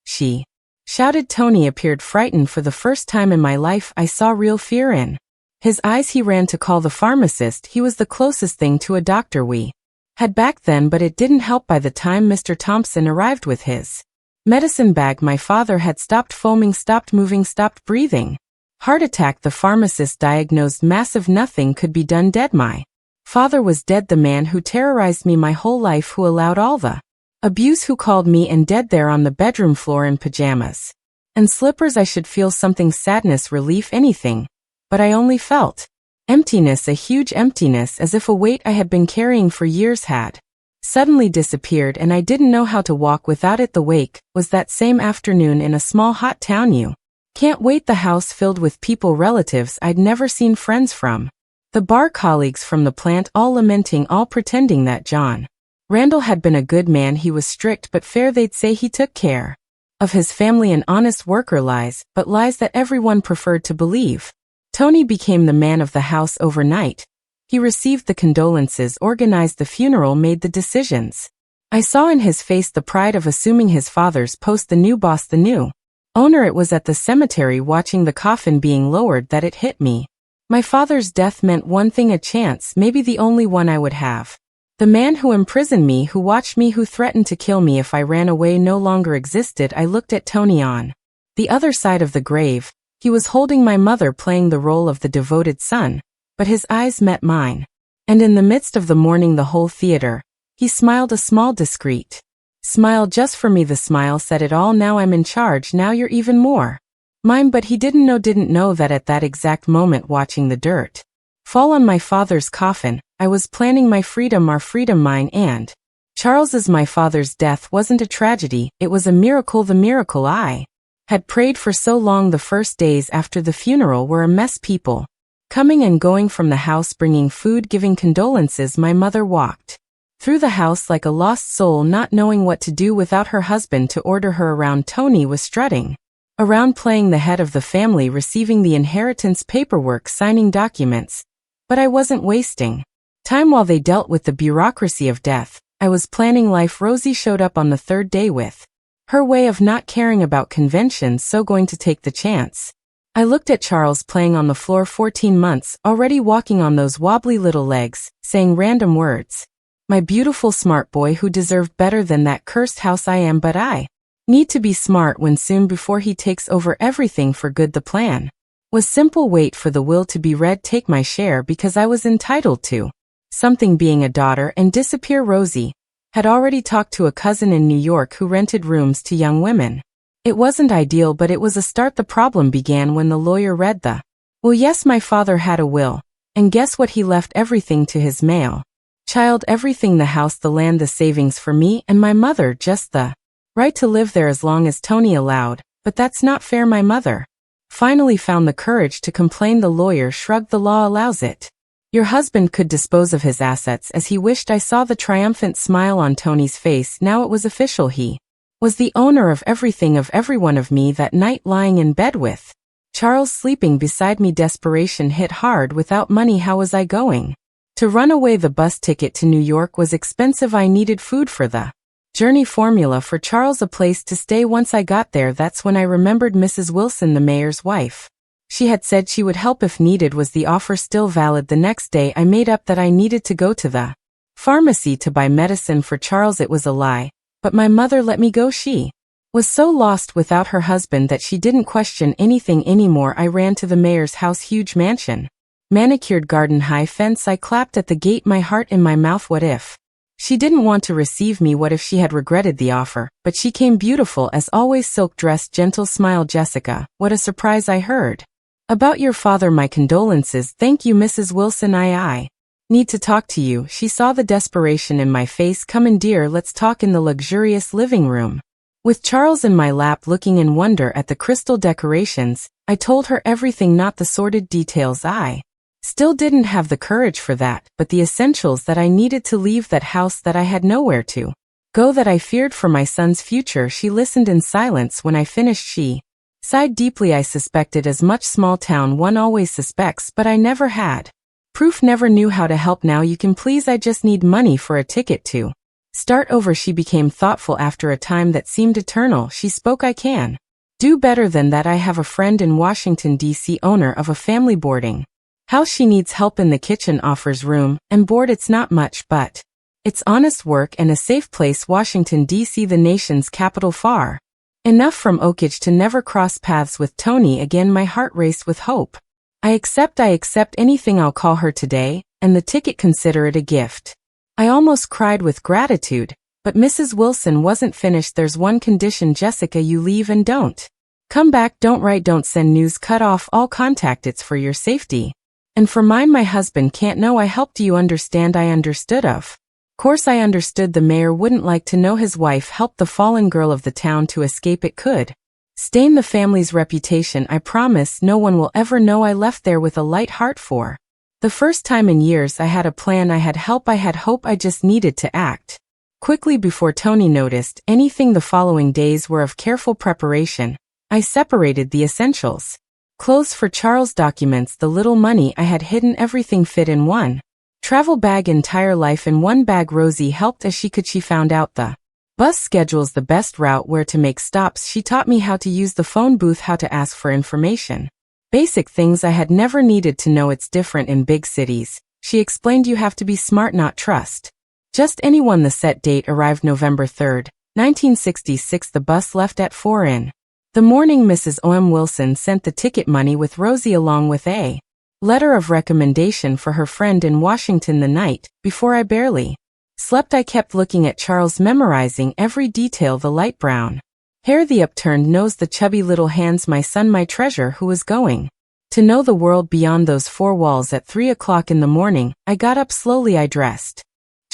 she shouted. Tony appeared frightened. For the first time in my life, I saw real fear in his eyes. He ran to call the pharmacist. He was the closest thing to a doctor we had back then, but it didn't help. By the time Mr. Thompson arrived with his medicine bag, my father had stopped foaming, stopped moving, stopped breathing. Heart attack, the pharmacist diagnosed. Massive. Nothing could be done. Dead. My father was dead. The man who terrorized me my whole life, who allowed all the abuse, who called me, and dead there on the bedroom floor in pajamas and slippers. I should feel something, sadness, relief, anything, but I only felt emptiness, a huge emptiness, as if a weight I had been carrying for years had suddenly disappeared, and I didn't know how to walk without it. The wake was that same afternoon in a small hot town. You can't wait. The house filled with people, relatives I'd never seen, friends from the bar, colleagues from the plant, all lamenting, all pretending that John Randall had been a good man. He was strict but fair. They'd say he took care of his family, an honest worker. Lies, but lies that everyone preferred to believe. Tony became the man of the house overnight. He received the condolences, organized the funeral, made the decisions. I saw in his face the pride of assuming his father's post, the new boss, the new owner. It was at the cemetery, watching the coffin being lowered, that it hit me. My father's death meant one thing, a chance, maybe the only one I would have. The man who imprisoned me, who watched me, who threatened to kill me if I ran away, no longer existed. I looked at Tony on the other side of the grave. He was holding my mother, playing the role of the devoted son, but his eyes met mine. And in the midst of the mourning, the whole theater, he smiled, a small, discreet smile just for me. The smile said it all. Now I'm in charge, now you're even more mine. But he didn't know that at that exact moment, watching the dirt fall on my father's coffin, I was planning my freedom, our freedom, mine and Charles's. My father's death wasn't a tragedy, it was a miracle, the miracle I had prayed for so long. The first days after the funeral were a mess, people coming and going from the house, bringing food, giving condolences. My mother walked through the house like a lost soul, not knowing what to do without her husband to order her around. Tony was strutting around, playing the head of the family, receiving the inheritance paperwork, signing documents. But I wasn't wasting time while they dealt with the bureaucracy of death. I was planning life. Rosie showed up on the third day with her way of not caring about conventions, so going to take the chance. I looked at Charles playing on the floor, 14 months, already walking on those wobbly little legs, saying random words. My beautiful smart boy who deserved better than that cursed house. I am, but I need to be smart when soon, before he takes over everything for good. The plan was simple, wait for the will to be read, take my share because I was entitled to something, being a daughter, and disappear. Rosie had already talked to a cousin in New York who rented rooms to young women. It wasn't ideal, but it was a start. The problem began when the lawyer read the Well, yes, my father had a will. And guess what? He left everything to his male child, everything, the house, the land, the savings for me and my mother, just the right to live there as long as Tony allowed. But that's not fair. My mother finally found the courage to complain. The lawyer shrugged. The law allows it. Your husband could dispose of his assets as he wished. I saw the triumphant smile on Tony's face. Now it was official. He was the owner of everything, of every one of me that night, lying in bed with Charles sleeping beside me. Desperation hit hard. Without money, how was I going to run away? The bus ticket to New York was expensive. I needed food for the journey. Formula for Charles, a place to stay. Once I got there, that's when I remembered Mrs. Wilson, the mayor's wife. She had said she would help if needed. Was the offer still valid? The next day I made up that I needed to go to the pharmacy to buy medicine for Charles. It was a lie, but my mother let me go. She was so lost without her husband that she didn't question anything anymore. I ran to the mayor's house, huge mansion, manicured garden, high fence. I clapped at the gate, my heart in my mouth. What if she didn't want to receive me? What if she had regretted the offer? But she came, beautiful as always, silk dress, gentle smile. Jessica, what a surprise. I heard about your father. My condolences. Thank you, Mrs. Wilson. I need to talk to you. She saw the desperation in my face. Come in, dear, let's talk. In the luxurious living room, with Charles in my lap, looking in wonder at the crystal decorations, I told her everything, not the sordid details. I still didn't have the courage for that, but the essentials, that I needed to leave that house, that I had nowhere to go, that I feared for my son's future. She listened in silence. When I finished, she sighed deeply. I suspected as much. Small town, one always suspects, but I never had proof, never knew how to help. Now you can please, I just need money for a ticket to start over. She became thoughtful. After a time that seemed eternal, she spoke. I can do better than that. I have a friend in Washington, D.C., owner of a family boarding house. She needs help in the kitchen, offers room and board. It's not much, but it's honest work and a safe place. Washington, D.C., the nation's capital, far enough from Oakage to never cross paths with Tony again. My heart raced with hope. I accept anything. I'll call her today, and the ticket, consider it a gift. I almost cried with gratitude, but Mrs. Wilson wasn't finished. There's one condition, Jessica, you leave and don't come back. Don't write, don't send news, cut off all contact. It's for your safety and for mine. My husband can't know I helped. You understand? I understood. Of course I understood. The mayor wouldn't like to know his wife helped the fallen girl of the town to escape. It could stain the family's reputation. I promise no one will ever know. I left there with a light heart. For the first time in years, I had a plan. I had help. I had hope. I just needed to act quickly before Tony noticed anything. The following days were of careful preparation. I separated the essentials, clothes for Charles, documents, the little money I had hidden. Everything fit in one travel bag, entire life in one bag. Rosie helped as she could. She found out the bus schedules, the best route, where to make stops. She taught me how to use the phone booth, how to ask for information. Basic things I had never needed to know. It's different in big cities. She explained, you have to be smart, not trust just anyone. The set date arrived November 3rd, 1966. The bus left at 4 in the morning. Mrs. O.M. Wilson sent the ticket money with Rosie, along with a letter of recommendation for her friend in Washington. The night before, I barely slept. I kept looking at Charles, memorizing every detail, the light brown hair, the upturned nose, the chubby little hands. My son, my treasure, who was going to know the world beyond those four walls. At 3 o'clock in the morning, I got up slowly. I dressed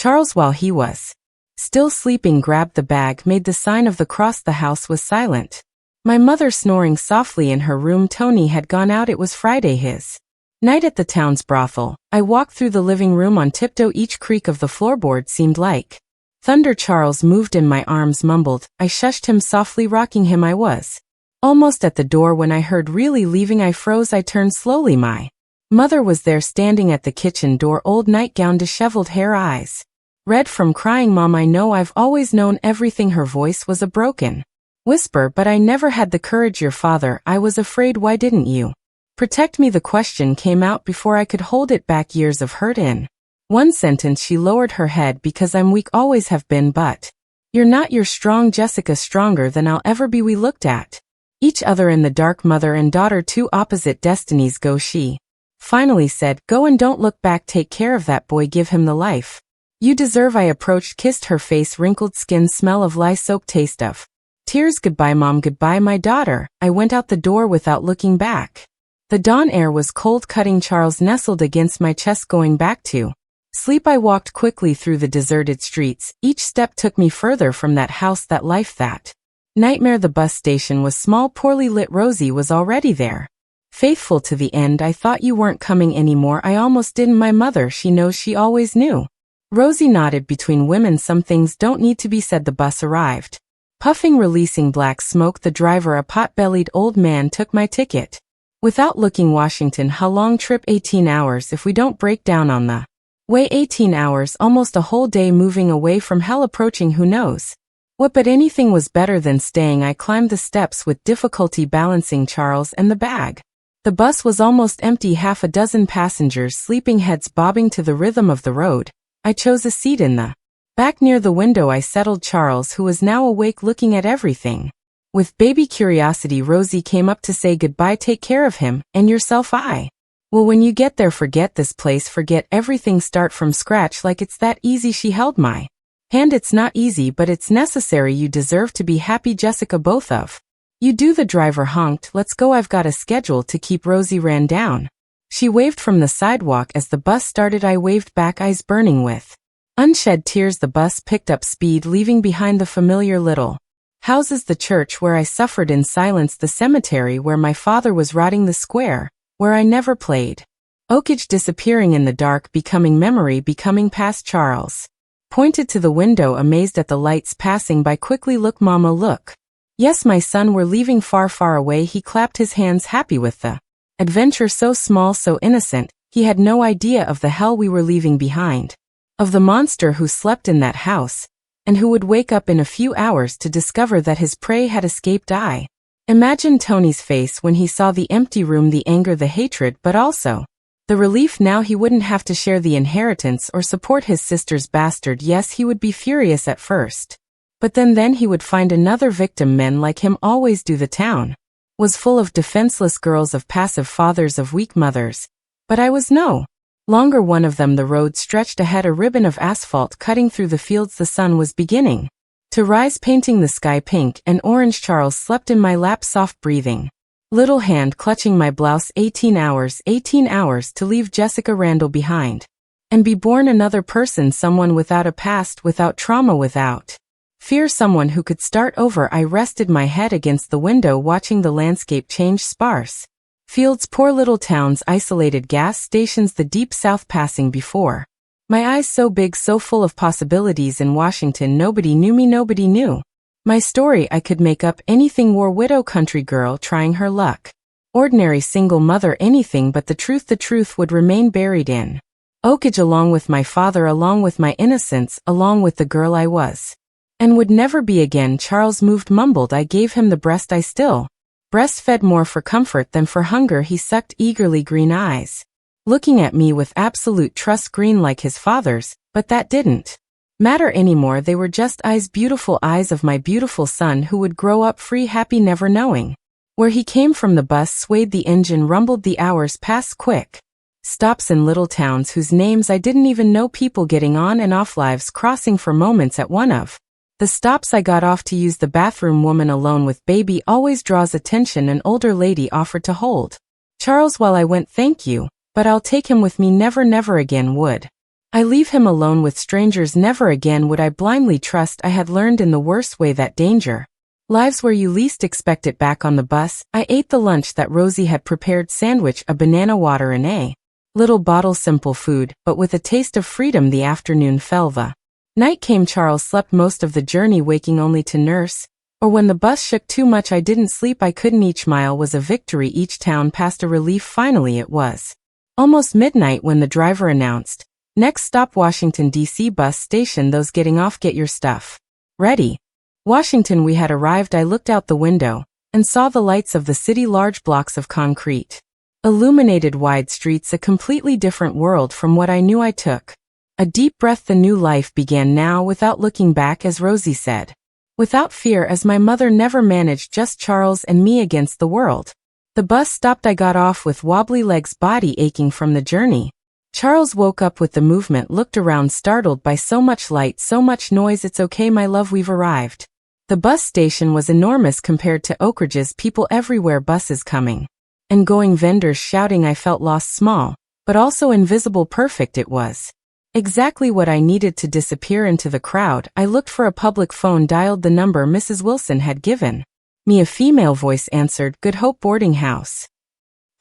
Charles while he was still sleeping, grabbed the bag, made the sign of the cross. The house was silent. My mother snoring softly in her room. Tony had gone out. It was Friday, his night at the town's brothel. I walked through the living room on tiptoe. Each creak of the floorboard seemed like thunder. Charles moved in my arms, mumbled. I shushed him softly, rocking him. I was almost at the door when I heard, really leaving? I froze. I turned slowly. My mother was there, standing at the kitchen door, old nightgown, disheveled hair, eyes red from crying. Mom, I know, I've always known everything. Her voice was a broken whisper, but I never had the courage. Your father, I was afraid. Why didn't you protect me? The question came out before I could hold it back. Years of hurt in one sentence. She lowered her head. Because I'm weak, always have been, but you're not. You're strong, Jessica, stronger than I'll ever be. We looked at each other in the dark, mother and daughter, two opposite destinies. Go, she finally said. Go and don't look back. Take care of that boy. Give him the life you deserve. I approached, kissed her face, wrinkled skin, smell of lye soap, taste of tears. Goodbye, Mom. Goodbye, my daughter. I went out the door without looking back. The dawn air was cold, cutting. Charles nestled against my chest, going back to sleep. I walked quickly through the deserted streets. Each step took me further from that house, that life, that nightmare. The bus station was small, poorly lit. Rosie was already there. Faithful to the end. I thought you weren't coming anymore. I almost didn't. My mother, she knows, she always knew. Rosie nodded. Between women, some things don't need to be said. The bus arrived. Puffing, releasing black smoke. The driver, a pot-bellied old man, took my ticket. Without looking. Washington, how long trip? 18 hours if we don't break down on the way. 18 hours, almost a whole day, moving away from hell, approaching who knows what, but anything was better than staying. I climbed the steps with difficulty, balancing Charles and the bag. The bus was almost empty, half a dozen passengers sleeping, heads bobbing to the rhythm of the road. I chose a seat in the back near the window. I settled Charles, who was now awake, looking at everything with baby curiosity. Rosie came up to say goodbye. Take care of him and yourself. I will when you get there. Forget this place, forget everything, start from scratch. Like it's that easy. She held my hand. It's not easy, but it's necessary. You deserve to be happy, Jessica. Both of you do. The driver honked. Let's go, I've got a schedule to keep. Rosie ran down. She waved from the sidewalk as the bus started. I waved back, eyes burning with unshed tears. The bus picked up speed, leaving behind the familiar little houses, the church where I suffered in silence, the cemetery where my father was rotting, the square where I never played Oakage, disappearing in the dark, becoming memory, becoming past. Charles pointed to the window, amazed at the lights passing by quickly. Look, Mama, look. Yes, my son, we're leaving far, far away. He clapped his hands, happy with the adventure, so small, so innocent. He had no idea of the hell we were leaving behind, of the monster who slept in that house, and who would wake up in a few hours to discover that his prey had escaped. I imagined Tony's face when he saw the empty room, the anger, the hatred, but also the relief. Now he wouldn't have to share the inheritance or support his sister's bastard. Yes, he would be furious at first, but then he would find another victim. Men like him always do. The town was full of defenseless girls, of passive fathers, of weak mothers, but I was no longer one of them. The road stretched ahead, a ribbon of asphalt cutting through the fields. The sun was beginning to rise, painting the sky pink and orange. Charles slept in my lap, soft breathing, little hand clutching my blouse. 18 hours to leave Jessica Randall behind and be born another person, someone without a past, without trauma, without fear, someone who could start over. I rested my head against the window, watching the landscape change. Sparse fields, poor little towns, isolated gas stations, the deep south passing before my eyes, so big, so full of possibilities. In Washington, nobody knew me, nobody knew my story. I could make up anything, war widow, country girl trying her luck, ordinary single mother, anything but the truth would remain buried in Oakage, along with my father, along with my innocence, along with the girl I was and would never be again. Charles moved, mumbled. I gave him the breast. I still breastfed, more for comfort than for hunger. He sucked eagerly, green eyes looking at me with absolute trust, green like his father's, but that didn't matter anymore. They were just eyes, beautiful eyes of my beautiful son, who would grow up free, happy, never knowing where he came from. The bus swayed, the engine rumbled, the hours passed quick. Stops in little towns whose names I didn't even know, people getting on and off, lives crossing for moments at one of the stops. I got off to use the bathroom. Woman alone with baby always draws attention. An older lady offered to hold Charles while I went. Thank you, but I'll take him with me. Never, never again would I leave him alone with strangers. Never again would I blindly trust. I had learned in the worst way that danger lives where you least expect it. Back on the bus, I ate the lunch that Rosie had prepared, sandwich, a banana, water, and a little bottle, simple food, but with a taste of freedom. The afternoon fell, the night came. Charles slept most of the journey, waking only to nurse, or when the bus shook too much. I didn't sleep, I couldn't. Each mile was a victory, each town passed a relief. Finally it was almost midnight when the driver announced, next stop, Washington, D.C. bus station. Those getting off, get your stuff ready. Washington. We had arrived. I looked out the window and saw the lights of the city, large blocks of concrete, illuminated wide streets, a completely different world from what I knew. I took a deep breath. The new life began now, without looking back, as Rosie said, without fear, as my mother never managed, just Charles and me against the world. The bus stopped. I got off with wobbly legs, body aching from the journey. Charles woke up with the movement, looked around, startled by so much light, so much noise. It's okay, my love, we've arrived. The bus station was enormous compared to Oak Ridge's, people everywhere, buses coming and going vendors shouting. I felt lost, small, but also invisible. Perfect. It was exactly what I needed to disappear into the crowd. I looked for a public phone, dialed the number Mrs. Wilson had given me. A female voice answered. Good Hope Boarding House.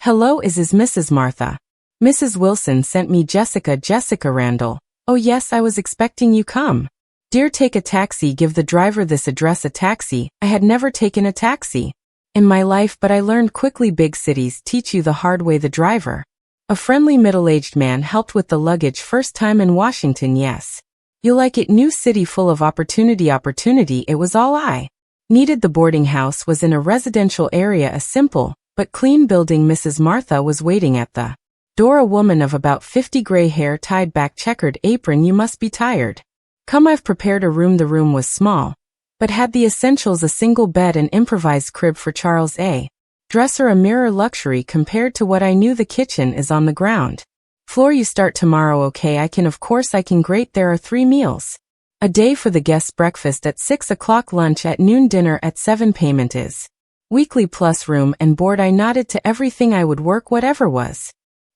Hello, is Mrs. Martha? Mrs. Wilson sent me Jessica. Jessica Randall. Oh yes, I was expecting you. Come. Dear, take a taxi. Give the driver this address. A taxi? I had never taken a taxi in my life, but I learned quickly big cities teach you the hard way. The driver, a friendly middle-aged man, helped with the luggage. First time in Washington? Yes. You'll like it. New city full of opportunity. Opportunity. It was all I needed. The boarding house was in a residential area, a simple but clean building. Mrs. Martha was waiting at the door, a woman of about 50, gray hair tied back, checkered apron. You must be tired. Come, I've prepared a room. The room was small, but had the essentials: a single bed, an improvised crib for Charles, a dresser, a mirror. Luxury compared to what I knew. The kitchen is on the ground floor. You start tomorrow? Okay, I can. Of course I can. Great. There are 3 meals a day for the guests: breakfast at 6 o'clock, lunch at noon, dinner at 7. Payment is weekly plus room and board. I nodded to everything. I would work whatever was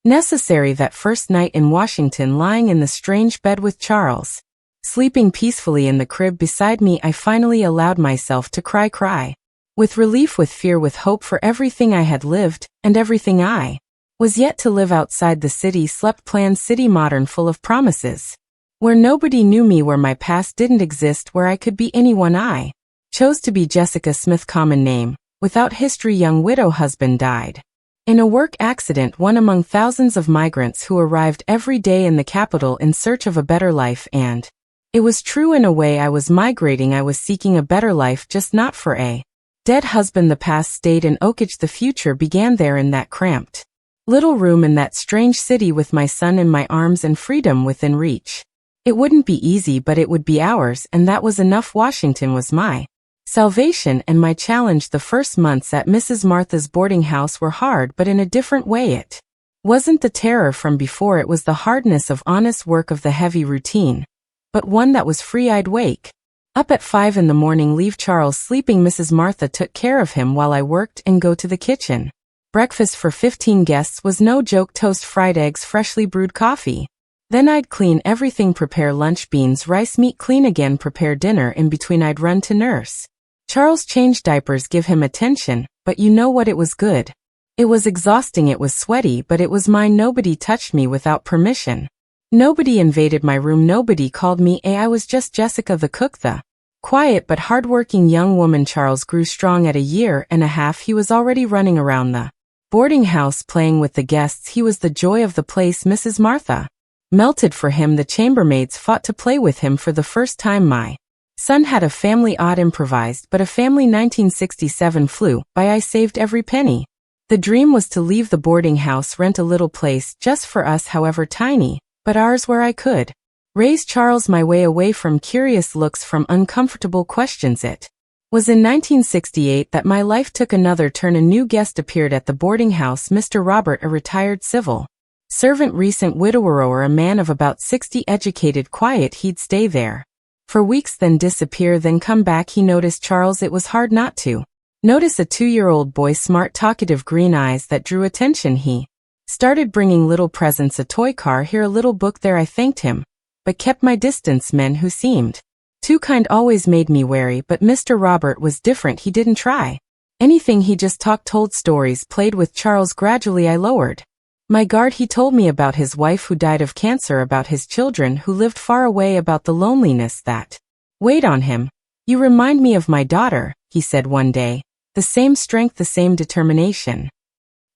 necessary. That first night in Washington, lying in the strange bed with Charles sleeping peacefully in the crib beside me, I finally allowed myself to cry. With relief, with fear, with hope for everything I had lived, and everything I was yet to live. Outside the city slept planned city, modern, full of promises, where nobody knew me, where my past didn't exist, where I could be anyone I chose to be. Jessica Smith, common name, without history, young widow, husband died in a work accident, one among thousands of migrants who arrived every day in the capital in search of a better life. And it was true in a way. I was migrating. I was seeking a better life, just not for a dead husband. The past stayed in Oakage. The future began there, in that cramped little room, in that strange city, with my son in my arms and freedom within reach. It wouldn't be easy, but it would be ours, and that was enough. Washington was my salvation and my challenge. The first months at Mrs. Martha's boarding house were hard, but in a different way. It wasn't the terror from before. It was the hardness of honest work, of the heavy routine, but one that was free. I'd wake up at 5 in the morning, leave Charles sleeping. Mrs. Martha took care of him while I worked, and go to the kitchen. Breakfast for 15 guests was no joke: toast, fried eggs, freshly brewed coffee. Then I'd clean everything, prepare lunch, beans, rice, meat, clean again, prepare dinner. In between I'd run to nurse Charles, change diapers, give him attention. But you know what? It was good. It was exhausting, it was sweaty, but it was mine. Nobody touched me without permission. Nobody invaded my room. Nobody called me I was just Jessica, the cook, the quiet but hardworking young woman. Charles grew strong. At 1.5 years, he was already running around the boarding house, playing with the guests. He was the joy of the place. Mrs. Martha melted for him. The chambermaids fought to play with him for the first time. My son had a family, odd, improvised, but a family. 1967 flew by. I saved every penny. The dream was to leave the boarding house, rent a little place just for us, however tiny, but ours, where I could raise Charles my way, away from curious looks, from uncomfortable questions. It was in 1968 that my life took another turn. A new guest appeared at the boarding house: Mr. Robert, a retired civil servant, recent widower, a man of about 60, educated, quiet. He'd stay there for weeks, then disappear, then come back. He noticed Charles. It was hard not to notice a 2-year-old boy, smart, talkative, green eyes that drew attention. He started bringing little presents: a toy car here, a little book there. I thanked him, but kept my distance. Men who seemed too kind always made me wary, but Mr. Robert was different. He didn't try anything, he just talked, told stories, played with Charles. Gradually I lowered my guard. He told me about his wife who died of cancer, about his children who lived far away, about the loneliness that weighed on him. You remind me of my daughter, he said one day. The same strength, the same determination.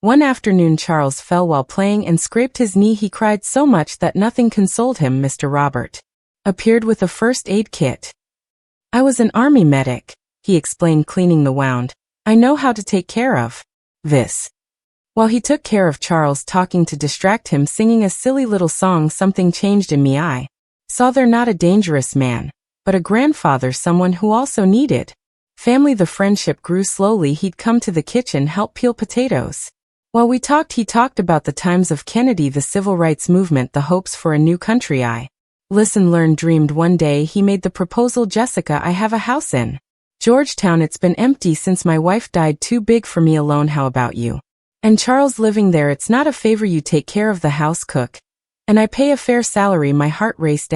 One afternoon Charles fell while playing and scraped his knee. He cried so much that nothing consoled him. Mr. Robert appeared with a first aid kit. I was an army medic, he explained, cleaning the wound. I know how to take care of this. While he took care of Charles, talking to distract him, singing a silly little song, something changed in me. I saw there not a dangerous man, but a grandfather, someone who also needed family. The friendship grew slowly. He'd come to the kitchen, help peel potatoes. While we talked, he talked about the times of Kennedy, the civil rights movement, the hopes for a new country. I listened, learned, dreamed. One day he made the proposal: Jessica, I have a house in Georgetown. It's been empty since my wife died, too big for me alone. How about you And Charles living there, it's not a favor, you take care of the house, cook. And I pay a fair salary. My heart raced.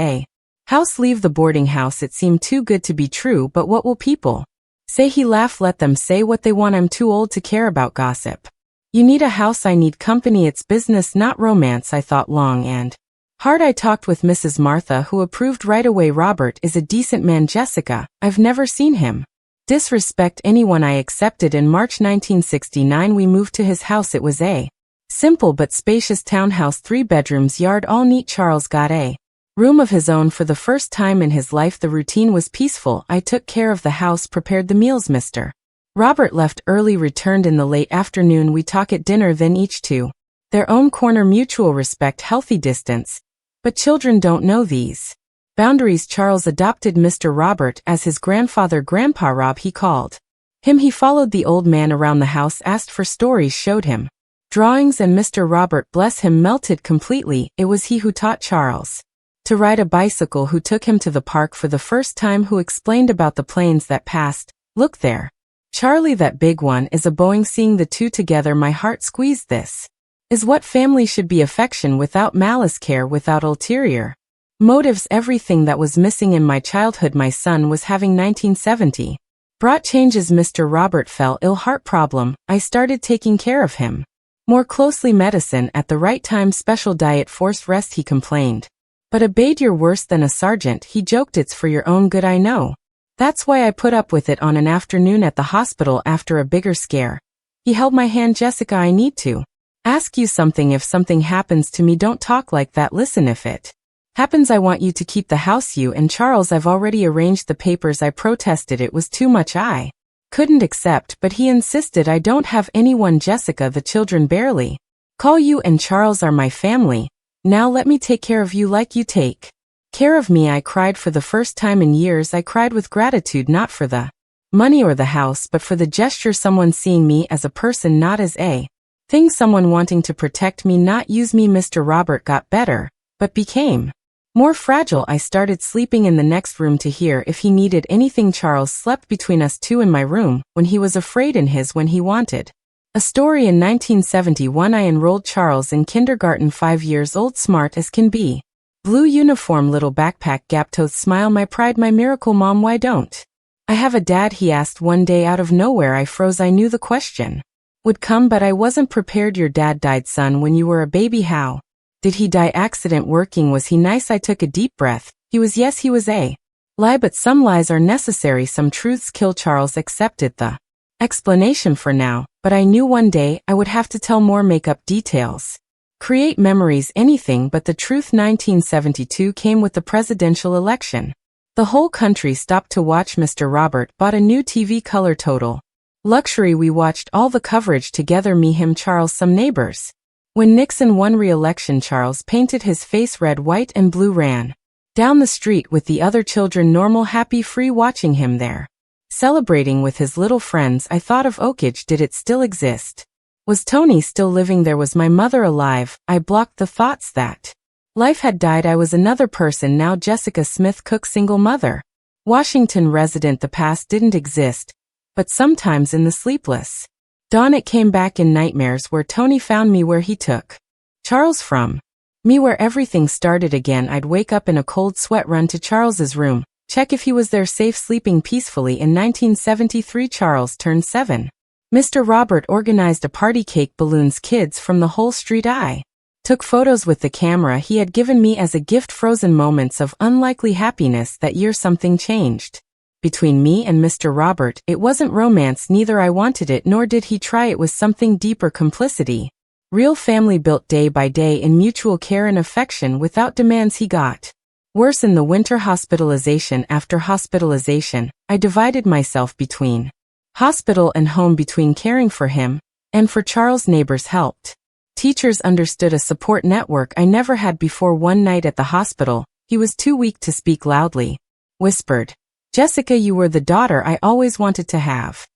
House leave the boarding house, it seemed too good to be true, but what will people say? He laughed. Let them say what they want, I'm too old to care about gossip. You need a house, I need company, it's business not romance. I thought long and hard. I talked with Mrs. Martha, who approved right away. Robert is a decent man, Jessica, I've never seen him disrespect anyone. I accepted. In March 1969 we moved to his house. It was a simple but spacious townhouse, 3 bedrooms, yard all neat. Charles got a room of his own for the first time in his life. The routine was peaceful. I took care of the house, prepared the meals. Mr. Robert left early, returned in the late afternoon. We talk at dinner, then each to their own corner. Mutual respect, healthy distance. But children don't know these boundaries. Charles adopted Mr. Robert as his grandfather. Grandpa Rob, he called him. He followed the old man around the house, asked for stories, showed him drawings, and Mr. Robert, bless him, melted completely. It was he who taught Charles to ride a bicycle, who took him to the park for the first time, who explained about the planes that passed. Look there, Charlie, that big one is a Boeing. Seeing the two together, my heart squeezed. This is what family should be: affection without malice, care without ulterior motives. Everything that was missing in my childhood my son was having. 1970 brought changes. Mr. Robert fell ill, heart problem. I started taking care of him more closely. Medicine at the right time, special diet, forced rest. He complained, but obeyed. You're worse than a sergeant, he joked. It's for your own good, I know. That's why I put up with it. On an afternoon at the hospital after a bigger scare, he held my hand. Jessica, I need to ask you something. If something happens to me, don't talk like that. Listen, if it happens, I want you to keep the house. You and Charles, I've already arranged the papers. I protested. It was too much. I couldn't accept, but he insisted. I don't have anyone, Jessica. The children barely call you, and Charles are my family. Now let me take care of you like you take care of me. I cried for the first time in years. I cried with gratitude, not for the money or the house, but for the gesture. Someone seeing me as a person, not as a thing. Someone wanting to protect me, not use me. Mr. Robert got better, but became more fragile. I started sleeping in the next room to hear if he needed anything. Charles slept between us two in my room, when he was afraid, in his when he wanted a story. In 1971 I enrolled Charles in kindergarten, 5 years old, smart as can be. Blue uniform, little backpack, gap-toed smile, my pride, my miracle. Mom, why don't I have a dad? He asked one day out of nowhere. I froze. I knew the question would come, but I wasn't prepared. Your dad died, son, when you were a baby. How did he die? Accident. Working. Was he nice? I took a deep breath. He was. Yes, he was a lie, but some lies are necessary. Some truths kill. Charles accepted the explanation for now, but I knew one day I would have to tell more, make up details, create memories, anything but the truth. 1972 came with the presidential election. The whole country stopped to watch. Mr. Robert bought a new TV, color, total luxury. We watched all the coverage together, me, him, Charles, some neighbors. When Nixon won re-election, Charles painted his face red, white, and blue, ran down the street with the other children, normal, happy, free, watching him there, celebrating with his little friends. I thought of Oakage. Did it still exist? Was Tony still living there? Was my mother alive? I blocked the thoughts that life had died. I was another person now. Jessica Smith, cook, single mother, Washington resident. The past didn't exist, but sometimes in the sleepless dawn it came back in nightmares, where Tony found me, where he took Charles from me, where everything started again. I'd wake up in a cold sweat, run to Charles's room, check if he was there, safe, sleeping peacefully. In 1973 Charles turned 7. Mr. Robert organized a party, cake, balloons, kids from the whole street. I took photos with the camera he had given me as a gift. Frozen moments of unlikely happiness. That year something changed between me and Mr. Robert. It wasn't romance, neither I wanted it, nor did he try. It was something deeper, complicity. Real family built day by day in mutual care and affection without demands. He got worse in the winter, hospitalization after hospitalization. I divided myself between hospital and home, between caring for him and for Charles. Neighbors helped. Teachers understood, a support network I never had before. One night at the hospital, he was too weak to speak loudly. Whispered, Jessica, you were the daughter I always wanted to have.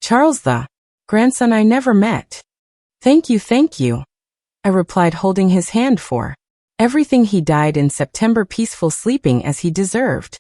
Charles, the grandson I never met. Thank you, I replied, holding his hand. For everything. He died in September, peaceful, sleeping as he deserved.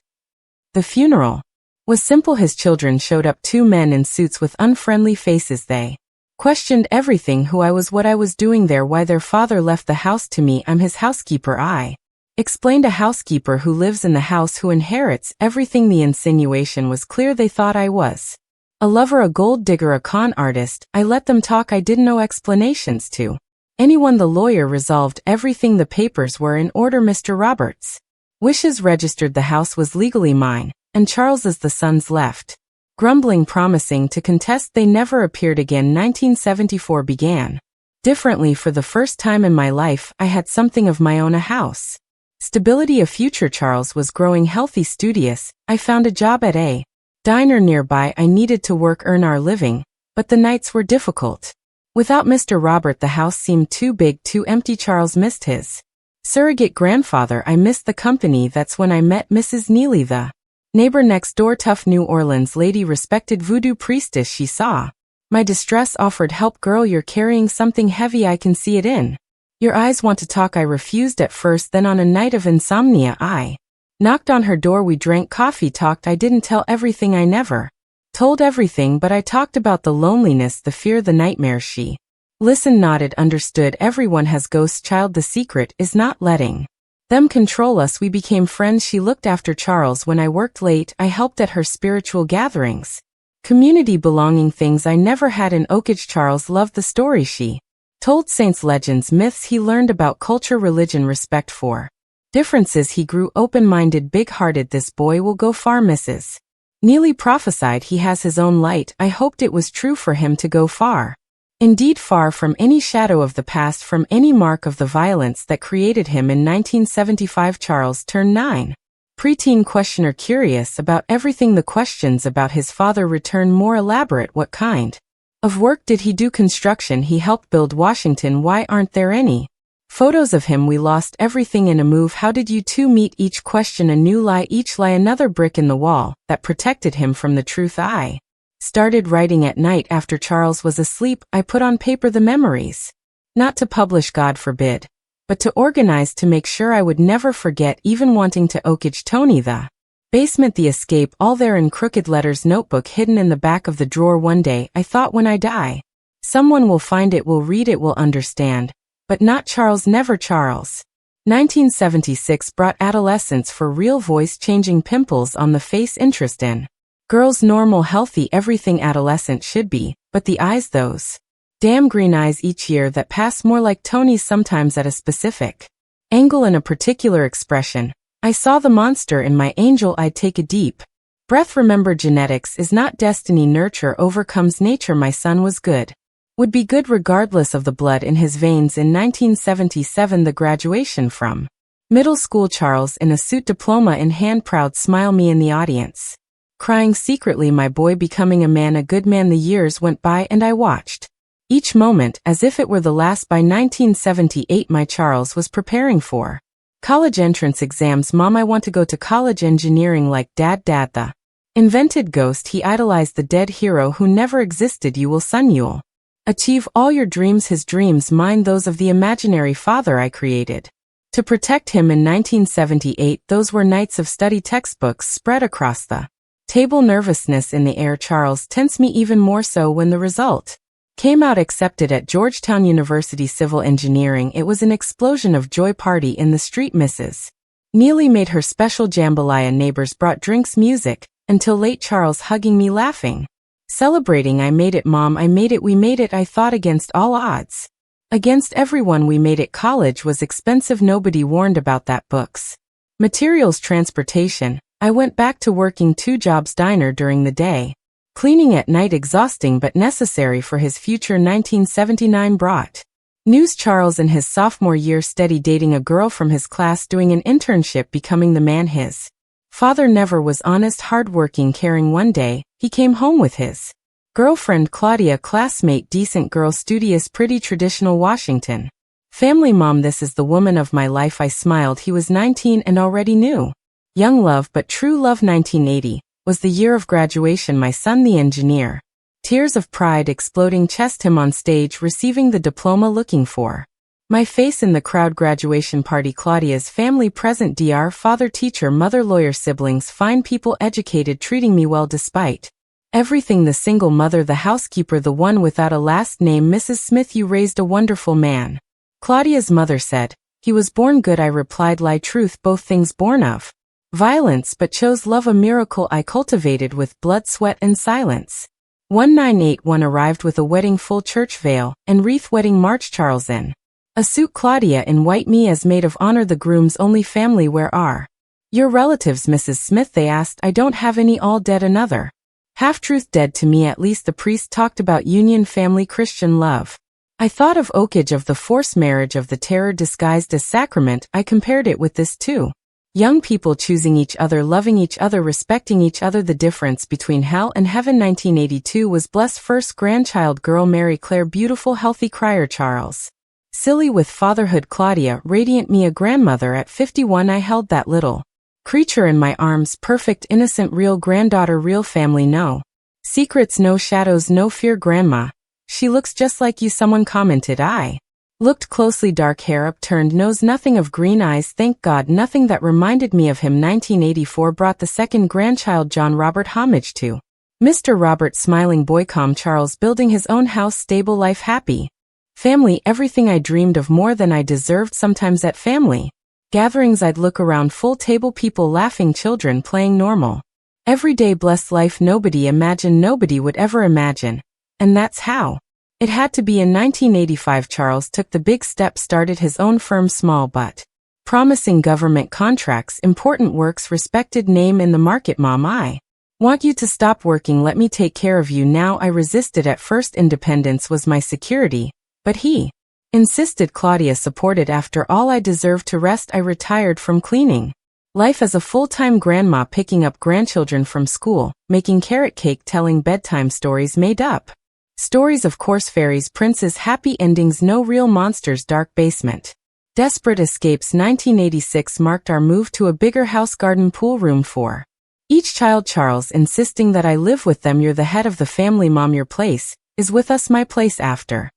The funeral was simple. His children showed up, 2 men in suits with unfriendly faces. They Questioned everything, who I was, what I was doing there, why their father left the house to me. I'm his housekeeper, I explained. A housekeeper who lives in the house, who inherits everything. The insinuation was clear. They thought I was a lover, a gold digger, a con artist. I let them talk. I didn't know explanations to anyone. The lawyer resolved everything. The papers were in order. Mr. Roberts' wishes registered. The house was legally mine, and Charles's. The sons left grumbling, promising to contest. They never appeared again. 1974 began differently. For the first time in my life, I had something of my own, a house, stability, a future. Charles was growing healthy, studious. I found a job at a diner nearby. I needed to work, earn our living, but the nights were difficult. Without Mr. Robert, the house seemed too big, too empty. Charles missed his surrogate grandfather. I missed the company. That's when I met Mrs. Neely, the neighbor next door, tough New Orleans lady, respected voodoo priestess. She saw my distress, offered help. Girl, you're carrying something heavy. I can see it in your eyes. Want to talk? I refused at first. Then on a night of insomnia, I knocked on her door. We drank coffee, talked. I didn't tell everything. I never told everything, but I talked about the loneliness, the fear, the nightmares. She listened, nodded, understood. Everyone has ghosts, child. The secret is not letting them control us. We became friends. She looked after Charles when I worked late. I helped at her spiritual gatherings, community belonging, things I never had in Oakage. Charles loved the story she told, saints, legends, myths. He learned about culture, religion, respect for differences. He grew open-minded, big-hearted. This boy will go far. Mrs. Neely prophesied he has his own light. I hoped it was true for him to go far. Indeed, far from any shadow of the past, from any mark of the violence that created him. In 1975, Charles turned 9. Preteen questioner, curious about everything. The questions about his father returned, more elaborate. What kind of work did he do? Construction. He helped build Washington. Why aren't there any photos of him? We lost everything in a move. How did you two meet? Each question a new lie, each lie another brick in the wall that protected him from the truth. I started writing at night after Charles was asleep. I put on paper the memories, not to publish, God forbid, but to organize, to make sure I would never forget, even wanting to Oakage, Tony, the basement, the escape, all there in crooked letters, notebook hidden in the back of the drawer. One day, I thought, when I die, someone will find it, will read it, will understand, but not Charles, never Charles. 1976 brought adolescence for real, voice changing, pimples on the face, interest in girls, normal, healthy, everything adolescent should be, but the eyes, those damn green eyes each year that pass more like Tony's, sometimes at a specific angle and a particular expression. I saw the monster in my angel. I'd take a deep breath. Remember, genetics is not destiny, nurture overcomes nature. My son was good, would be good regardless of the blood in his veins. In 1977, the graduation from middle school, Charles in a suit, diploma in hand, proud smile, me in the audience, crying secretly, my boy becoming a man, a good man. The years went by and I watched each moment as if it were the last. By 1978, my Charles was preparing for college entrance exams. Mom, I want to go to college, engineering, like Dad. Dad, the invented ghost. He idolized the dead hero who never existed. You will, son, you'll achieve all your dreams. His dreams, mine, those of the imaginary father I created to protect him. In 1978, those were nights of study, textbooks spread across the table, nervousness in the air. Charles tensed me even more so when the result came out. Accepted at Georgetown University, civil engineering. It was an explosion of joy, party in the street. Mrs. Neely made her special jambalaya. Neighbors brought drinks, music, until late. Charles hugging me, laughing, celebrating. I made it, Mom, I made it, we made it. I thought, against all odds, against everyone, we made it. College was expensive. Nobody warned about that. Books, materials, transportation. I went back to working 2 jobs, diner during the day, cleaning at night, exhausting but necessary for his future. 1979 brought news. Charles in his sophomore year, steady dating a girl from his class, doing an internship, becoming the man his father never was. Honest, hardworking, caring. One day, he came home with his girlfriend Claudia, classmate, decent girl, studious, pretty, traditional Washington family. Mom, this is the woman of my life. I smiled. He was 19 and already knew young love, but true love. 1980 was the year of graduation. My son, the engineer, tears of pride exploding chest. Him on stage, receiving the diploma, looking for my face in the crowd. Graduation party. Claudia's family present. Dr. Father, teacher, mother, lawyer, siblings, fine people, educated, treating me well despite Everything. The single mother, the housekeeper, the one without a last name. Mrs. Smith, you raised a wonderful man. Claudia's mother said. He was born good, I replied. Lie, truth, both things born of violence, but chose love, a miracle I cultivated with blood, sweat, and silence. 1981 arrived with a wedding, full church veil and wreath, wedding march. Charles in a suit, Claudia in white, me as maid of honor. The groom's only family. Where are your relatives, Mrs. Smith? They asked. I don't have any, all dead. Another half-truth, dead to me at least. The priest talked about union, family, Christian love. I thought of Oakage, of the forced marriage, of the terror disguised as sacrament. I compared it with this too. Young people choosing each other, loving each other, respecting each other. The difference between hell and heaven. 1982 was blessed. First grandchild, girl, Mary Claire, beautiful, healthy crier. Charles, silly with fatherhood. Claudia, radiant, me a grandmother. At 51 I held that little creature in my arms, perfect, innocent, real granddaughter, real family. No secrets, no shadows, no fear. Grandma, she looks just like you, someone commented. I looked closely. Dark hair, upturned nose, nothing of green eyes, thank God, nothing that reminded me of him. 1984 brought the second grandchild, John Robert, homage to Mr. Robert, smiling boy, calm Charles, building his own house, stable life, happy family, everything I dreamed of, more than I deserved. Sometimes at family gatherings I'd look around, full table, people laughing, children playing normal everyday, blessed life nobody imagined, nobody would ever imagine. And that's how it had to be. In 1985 Charles took the big step, started his own firm, small but promising, government contracts, important works, respected name in the market. Mom, I want you to stop working, let me take care of you now. I resisted at first, independence was my security, but he insisted. Claudia supported. After all, I deserved to rest. I retired from cleaning life as a full-time grandma, picking up grandchildren from school, making carrot cake, telling bedtime stories, made up stories, of course, fairies, princes, happy endings, no real monsters. Dark basement, desperate escapes. 1986 marked our move to a bigger house, garden, pool, room for each child. Charles insisting that I live with them. You're the head of the family, Mom, your place is with us, my place. After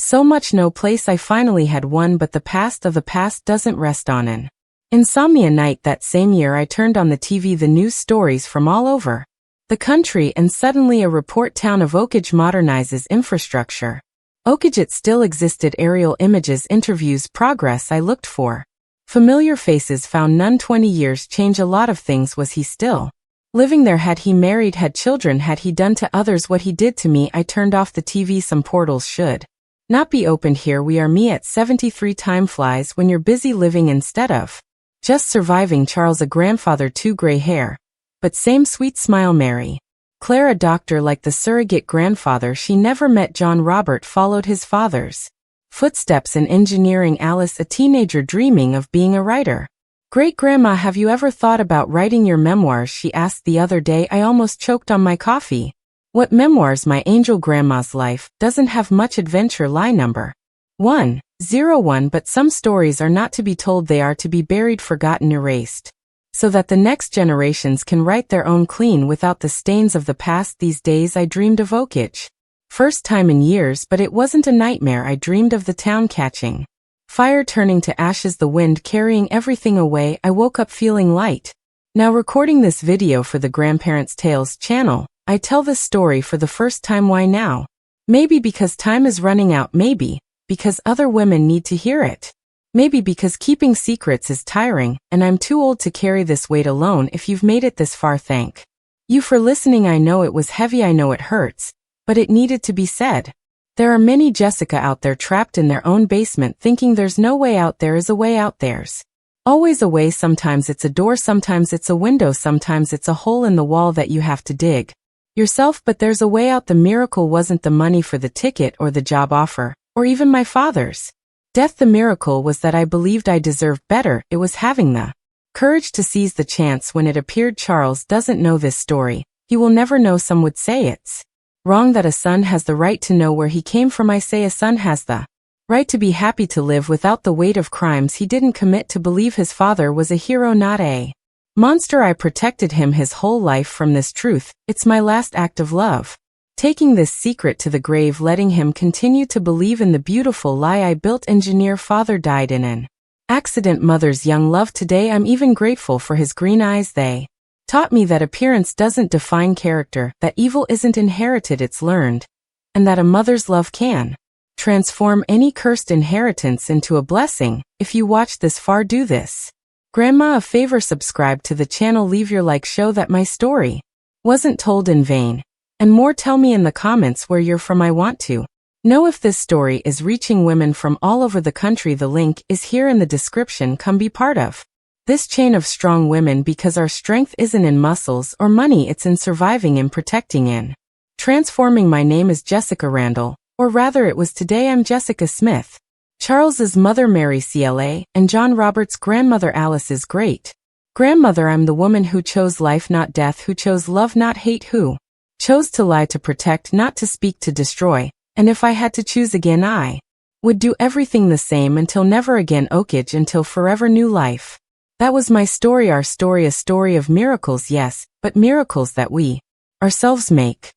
so much no place, I finally had one, but the past of the past doesn't rest on an insomnia night. That same year I turned on the TV, the news stories from all over the country, and suddenly a report, town of Oakage modernizes infrastructure. Oakage, it still existed. Aerial images, interviews, progress. I looked for familiar faces, found none. 20 years change a lot of things. Was he still living there? Had he married, had children? Had he done to others what he did to me? I turned off the TV. Some portals should not be opened here. We are me at 73. Time flies when you're busy living instead of just surviving. Charles, a grandfather, 2 gray hair, but same sweet smile. Mary Claire, a doctor, like the surrogate grandfather she never met. John Robert followed his father's footsteps in engineering. Alice, a teenager dreaming of being a writer. Great grandma, have you ever thought about writing your memoirs? She asked the other day. I almost choked on my coffee. What memoirs? My angel grandma's life doesn't have much adventure. Lie number 101, but some stories are not to be told, they are to be buried, forgotten, erased, so that the next generations can write their own clean without the stains of the past. These days I dreamed of Oakage. First time in years, but it wasn't a nightmare. I dreamed of the town catching fire, turning to ashes, the wind carrying everything away. I woke up feeling light. Now recording this video for the Grandparents Tales channel, I tell this story for the first time. Why now? Maybe because time is running out, maybe because other women need to hear it. Maybe because keeping secrets is tiring, and I'm too old to carry this weight alone. If you've made it this far, thank you for listening. I know it was heavy, I know it hurts, but it needed to be said. There are many Jessica out there trapped in their own basement thinking there's no way out. There is a way out. There's always a way. Sometimes it's a door, sometimes it's a window, sometimes it's a hole in the wall that you have to dig yourself, but there's a way out. The miracle wasn't the money for the ticket or the job offer, or even my father's death. The miracle was that I believed I deserved better. It was having the courage to seize the chance when it appeared. Charles doesn't know this story. He will never know. Some would say it's wrong that a son has the right to know where he came from. I say a son has the right to be happy, to live without the weight of crimes he didn't commit, to believe his father was a hero, not a monster. I protected him his whole life from this truth. It's my last act of love, taking this secret to the grave, letting him continue to believe in the beautiful lie I built. Engineer, father died in an accident, mother's young love. Today I'm even grateful for his green eyes. They Taught me that appearance doesn't define character, that evil isn't inherited, it's learned, and that a mother's love can transform any cursed inheritance into a blessing. If you watch this far, do this grandma a favor, subscribe to the channel, leave your like, show that my story wasn't told in vain, and more. Tell me in the comments where you're from. I want to know if this story is reaching women from all over the country. The link is here in the description. Come be part of this chain of strong women, because our strength isn't in muscles or money, it's in surviving, in protecting, in transforming. My name is Jessica Randall, or rather it was today. I'm Jessica Smith, Charles's mother Mary CLA, and John Roberts' grandmother Alice's great grandmother. I'm the woman who chose life, not death, who chose love, not hate, who chose to lie, to protect, not to speak, to destroy. And if I had to choose again, I would do everything the same, until never again, Oakage, until forever, new life. That was my story, our story, a story of miracles, yes, but miracles that we ourselves make.